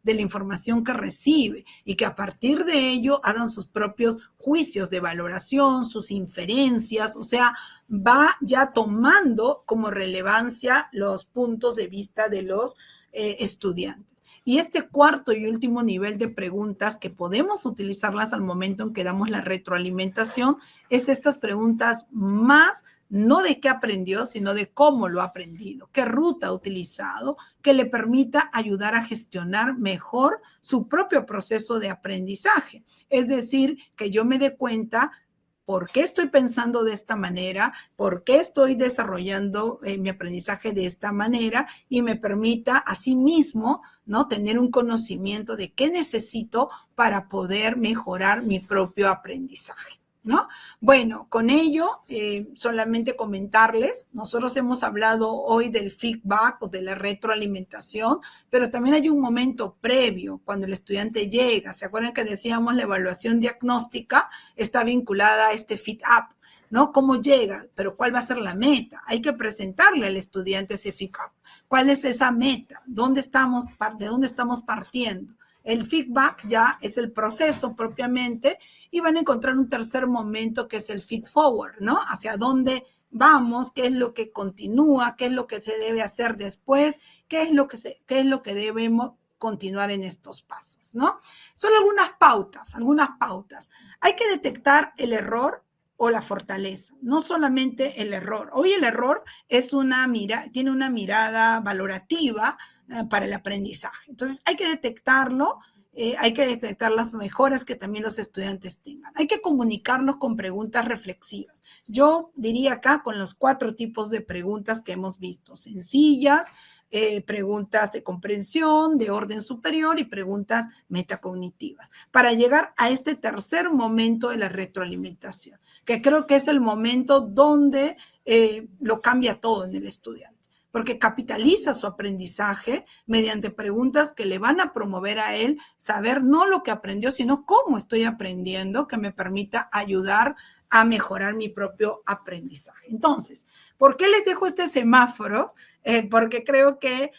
[SPEAKER 2] la información que recibe y que a partir de ello hagan sus propios juicios de valoración, sus inferencias, o sea, va ya tomando como relevancia los puntos de vista de los estudiantes. Y este cuarto y último nivel de preguntas que podemos utilizarlas al momento en que damos la retroalimentación es estas preguntas más no de qué aprendió, sino de cómo lo ha aprendido, qué ruta ha utilizado, que le permita ayudar a gestionar mejor su propio proceso de aprendizaje. Es decir, que yo me dé cuenta por qué estoy pensando de esta manera, por qué estoy desarrollando mi aprendizaje de esta manera y me permita asimismo, ¿no?, tener un conocimiento de qué necesito para poder mejorar mi propio aprendizaje, ¿no? Bueno, con ello, solamente comentarles, nosotros hemos hablado hoy del feedback o de la retroalimentación, pero también hay un momento previo cuando el estudiante llega. ¿Se acuerdan que decíamos la evaluación diagnóstica está vinculada a este feedback? ¿No? ¿Cómo llega? Pero ¿cuál va a ser la meta? Hay que presentarle al estudiante ese feedback. ¿Cuál es esa meta? ¿De dónde estamos partiendo? El feedback ya es el proceso propiamente y van a encontrar un tercer momento que es el feed forward, ¿no? Hacia dónde vamos, qué es lo que continúa, qué es lo que se debe hacer después, qué es lo que debemos continuar en estos pasos, ¿no? Son algunas pautas. Hay que detectar el error o la fortaleza, no solamente el error. Hoy el error tiene una mirada valorativa para el aprendizaje. Entonces hay que detectarlo, hay que detectar las mejoras que también los estudiantes tengan. Hay que comunicarnos con preguntas reflexivas. Yo diría acá con los 4 tipos de preguntas que hemos visto: sencillas, preguntas de comprensión, de orden superior y preguntas metacognitivas, para llegar a este tercer momento de la retroalimentación, que creo que es el momento donde lo cambia todo en el estudiante, porque capitaliza su aprendizaje mediante preguntas que le van a promover a él saber no lo que aprendió, sino cómo estoy aprendiendo, que me permita ayudar a mejorar mi propio aprendizaje. Entonces, ¿por qué les dejo este semáforo? Porque creo que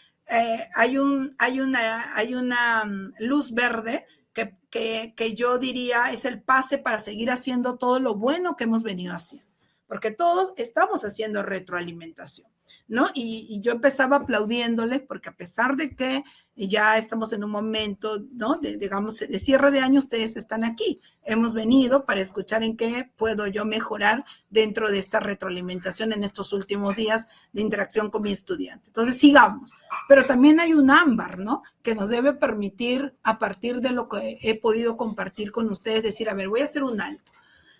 [SPEAKER 2] hay una luz verde que yo diría es el pase para seguir haciendo todo lo bueno que hemos venido haciendo, porque todos estamos haciendo retroalimentación, ¿no? Y yo empezaba aplaudiéndoles porque a pesar de que ya estamos en un momento, ¿no?, digamos, de cierre de año, ustedes están aquí. Hemos venido para escuchar en qué puedo yo mejorar dentro de esta retroalimentación en estos últimos días de interacción con mi estudiante. Entonces, sigamos. Pero también hay un ámbar, ¿no?, que nos debe permitir, a partir de lo que he podido compartir con ustedes, decir, a ver, voy a hacer un alto.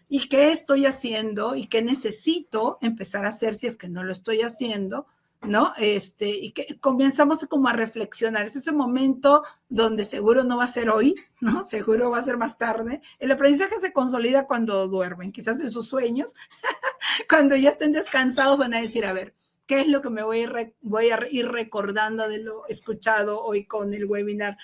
[SPEAKER 2] ¿Y qué estoy haciendo? ¿Y qué necesito empezar a hacer si es que no lo estoy haciendo? ¿No? Y que comenzamos como a reflexionar. Es ese momento donde seguro no va a ser hoy, ¿no? Seguro va a ser más tarde. El aprendizaje se consolida cuando duermen, quizás en sus sueños. Cuando ya estén descansados van a decir, a ver, ¿qué es lo que me voy a ir recordando de lo escuchado hoy con el webinar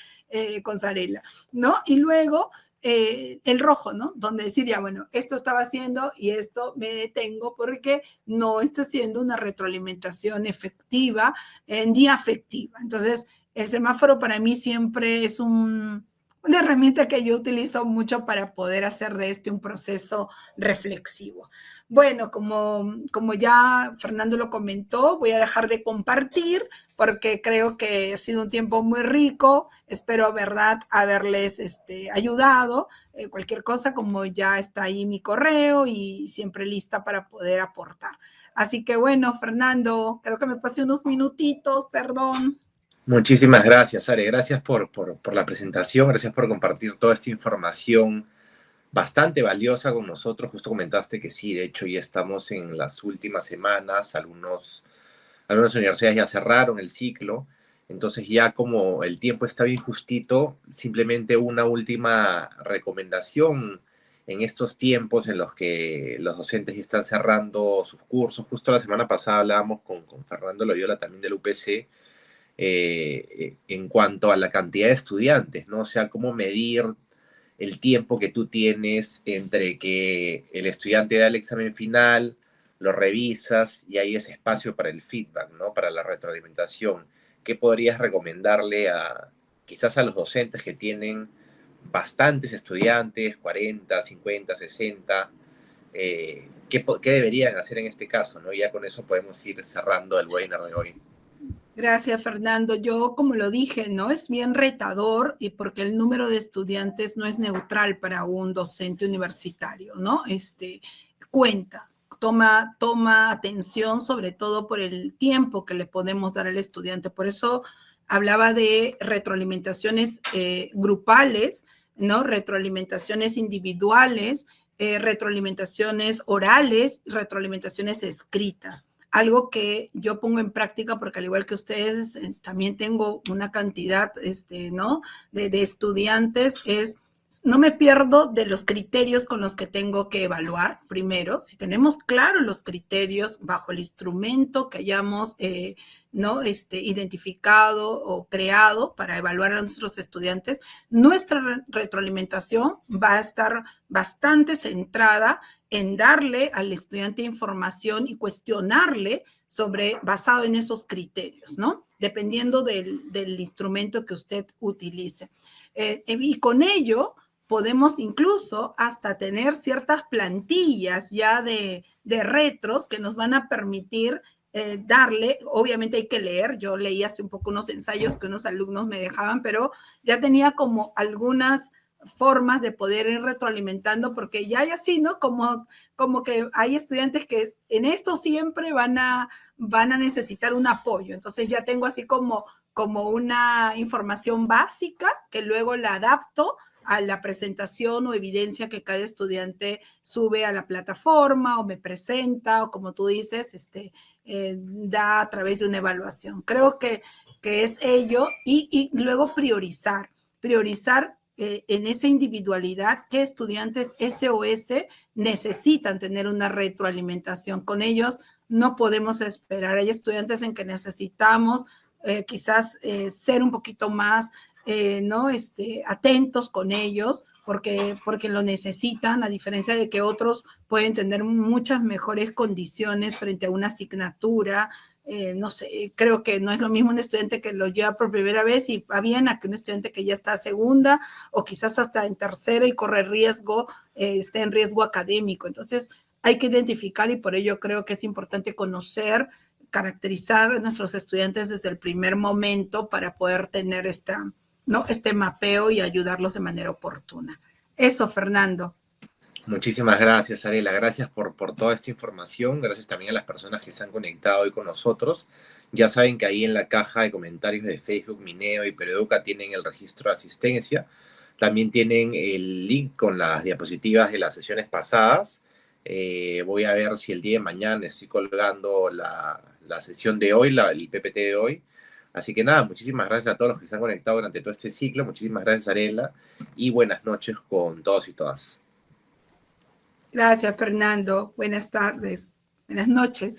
[SPEAKER 2] con Sarela, ¿no? Y luego el rojo, ¿no? Donde decir, ya, bueno, esto estaba haciendo y esto me detengo porque no está siendo una retroalimentación efectiva ni afectiva. Entonces, el semáforo para mí siempre es una herramienta que yo utilizo mucho para poder hacer de este un proceso reflexivo. Bueno, como ya Fernando lo comentó, voy a dejar de compartir porque creo que ha sido un tiempo muy rico. Espero, verdad, haberles ayudado. Cualquier cosa, como ya está ahí mi correo y siempre lista para poder aportar. Así que bueno, Fernando, creo que me pasé unos minutitos, perdón.
[SPEAKER 1] Muchísimas gracias, Are. Gracias por la presentación, gracias por compartir toda esta información bastante valiosa con nosotros. Justo comentaste que sí, de hecho ya estamos en las últimas semanas, algunas universidades ya cerraron el ciclo, entonces ya como el tiempo está bien justito, simplemente una última recomendación en estos tiempos en los que los docentes ya están cerrando sus cursos. Justo la semana pasada hablábamos con Fernando Loyola también del UPC, en cuanto a la cantidad de estudiantes, ¿no? O sea, cómo medir el tiempo que tú tienes entre que el estudiante da el examen final, lo revisas y hay ese espacio para el feedback, ¿no? Para la retroalimentación. ¿Qué podrías recomendarle quizás a los docentes que tienen bastantes estudiantes, 40, 50, 60? ¿Qué deberían hacer en este caso, ¿no? Ya con eso podemos ir cerrando el webinar de hoy.
[SPEAKER 2] Gracias, Fernando. Yo, como lo dije, ¿no? Es bien retador y porque el número de estudiantes no es neutral para un docente universitario, ¿no? Cuenta, toma atención, sobre todo por el tiempo que le podemos dar al estudiante. Por eso hablaba de retroalimentaciones grupales, ¿no? Retroalimentaciones individuales, retroalimentaciones orales, retroalimentaciones escritas. Algo que yo pongo en práctica porque al igual que ustedes, también tengo una cantidad, ¿no? de estudiantes, no me pierdo de los criterios con los que tengo que evaluar primero. Si tenemos claros los criterios bajo el instrumento que hayamos ¿no? identificado o creado para evaluar a nuestros estudiantes, nuestra retroalimentación va a estar bastante centrada en darle al estudiante información y cuestionarle basado en esos criterios, ¿no? Dependiendo del instrumento que usted utilice. Y con ello podemos incluso hasta tener ciertas plantillas ya de retros que nos van a permitir darle, obviamente hay que leer, yo leí hace un poco unos ensayos que unos alumnos me dejaban, pero ya tenía como algunas formas de poder ir retroalimentando, porque ya hay así, ¿no? Como que hay estudiantes que en esto siempre van a necesitar un apoyo, entonces ya tengo así como una información básica que luego la adapto a la presentación o evidencia que cada estudiante sube a la plataforma o me presenta o como tú dices, da a través de una evaluación. Creo que es ello y luego priorizar en esa individualidad qué estudiantes SOS necesitan tener una retroalimentación. Con ellos no podemos esperar. Hay estudiantes en que necesitamos quizás ser un poquito más ¿no? Atentos con ellos porque lo necesitan, a diferencia de que otros pueden tener muchas mejores condiciones frente a una asignatura. No sé, creo que no es lo mismo un estudiante que lo lleva por primera vez y va bien a que un estudiante que ya está a segunda o quizás hasta en tercero y corre riesgo, esté en riesgo académico. Entonces hay que identificar y por ello creo que es importante conocer, caracterizar a nuestros estudiantes desde el primer momento para poder tener ¿no? este mapeo y ayudarlos de manera oportuna. Eso, Fernando.
[SPEAKER 1] Muchísimas gracias, Arela. Gracias por toda esta información. Gracias también a las personas que se han conectado hoy con nosotros. Ya saben que ahí en la caja de comentarios de Facebook, Mineo y Pereduca tienen el registro de asistencia. También tienen el link con las diapositivas de las sesiones pasadas. Voy a ver si el día de mañana estoy colgando la sesión de hoy, el PPT de hoy. Así que nada, muchísimas gracias a todos los que se han conectado durante todo este ciclo. Muchísimas gracias, Arela. Y buenas noches con todos y todas.
[SPEAKER 2] Gracias, Fernando. Buenas tardes. Buenas noches.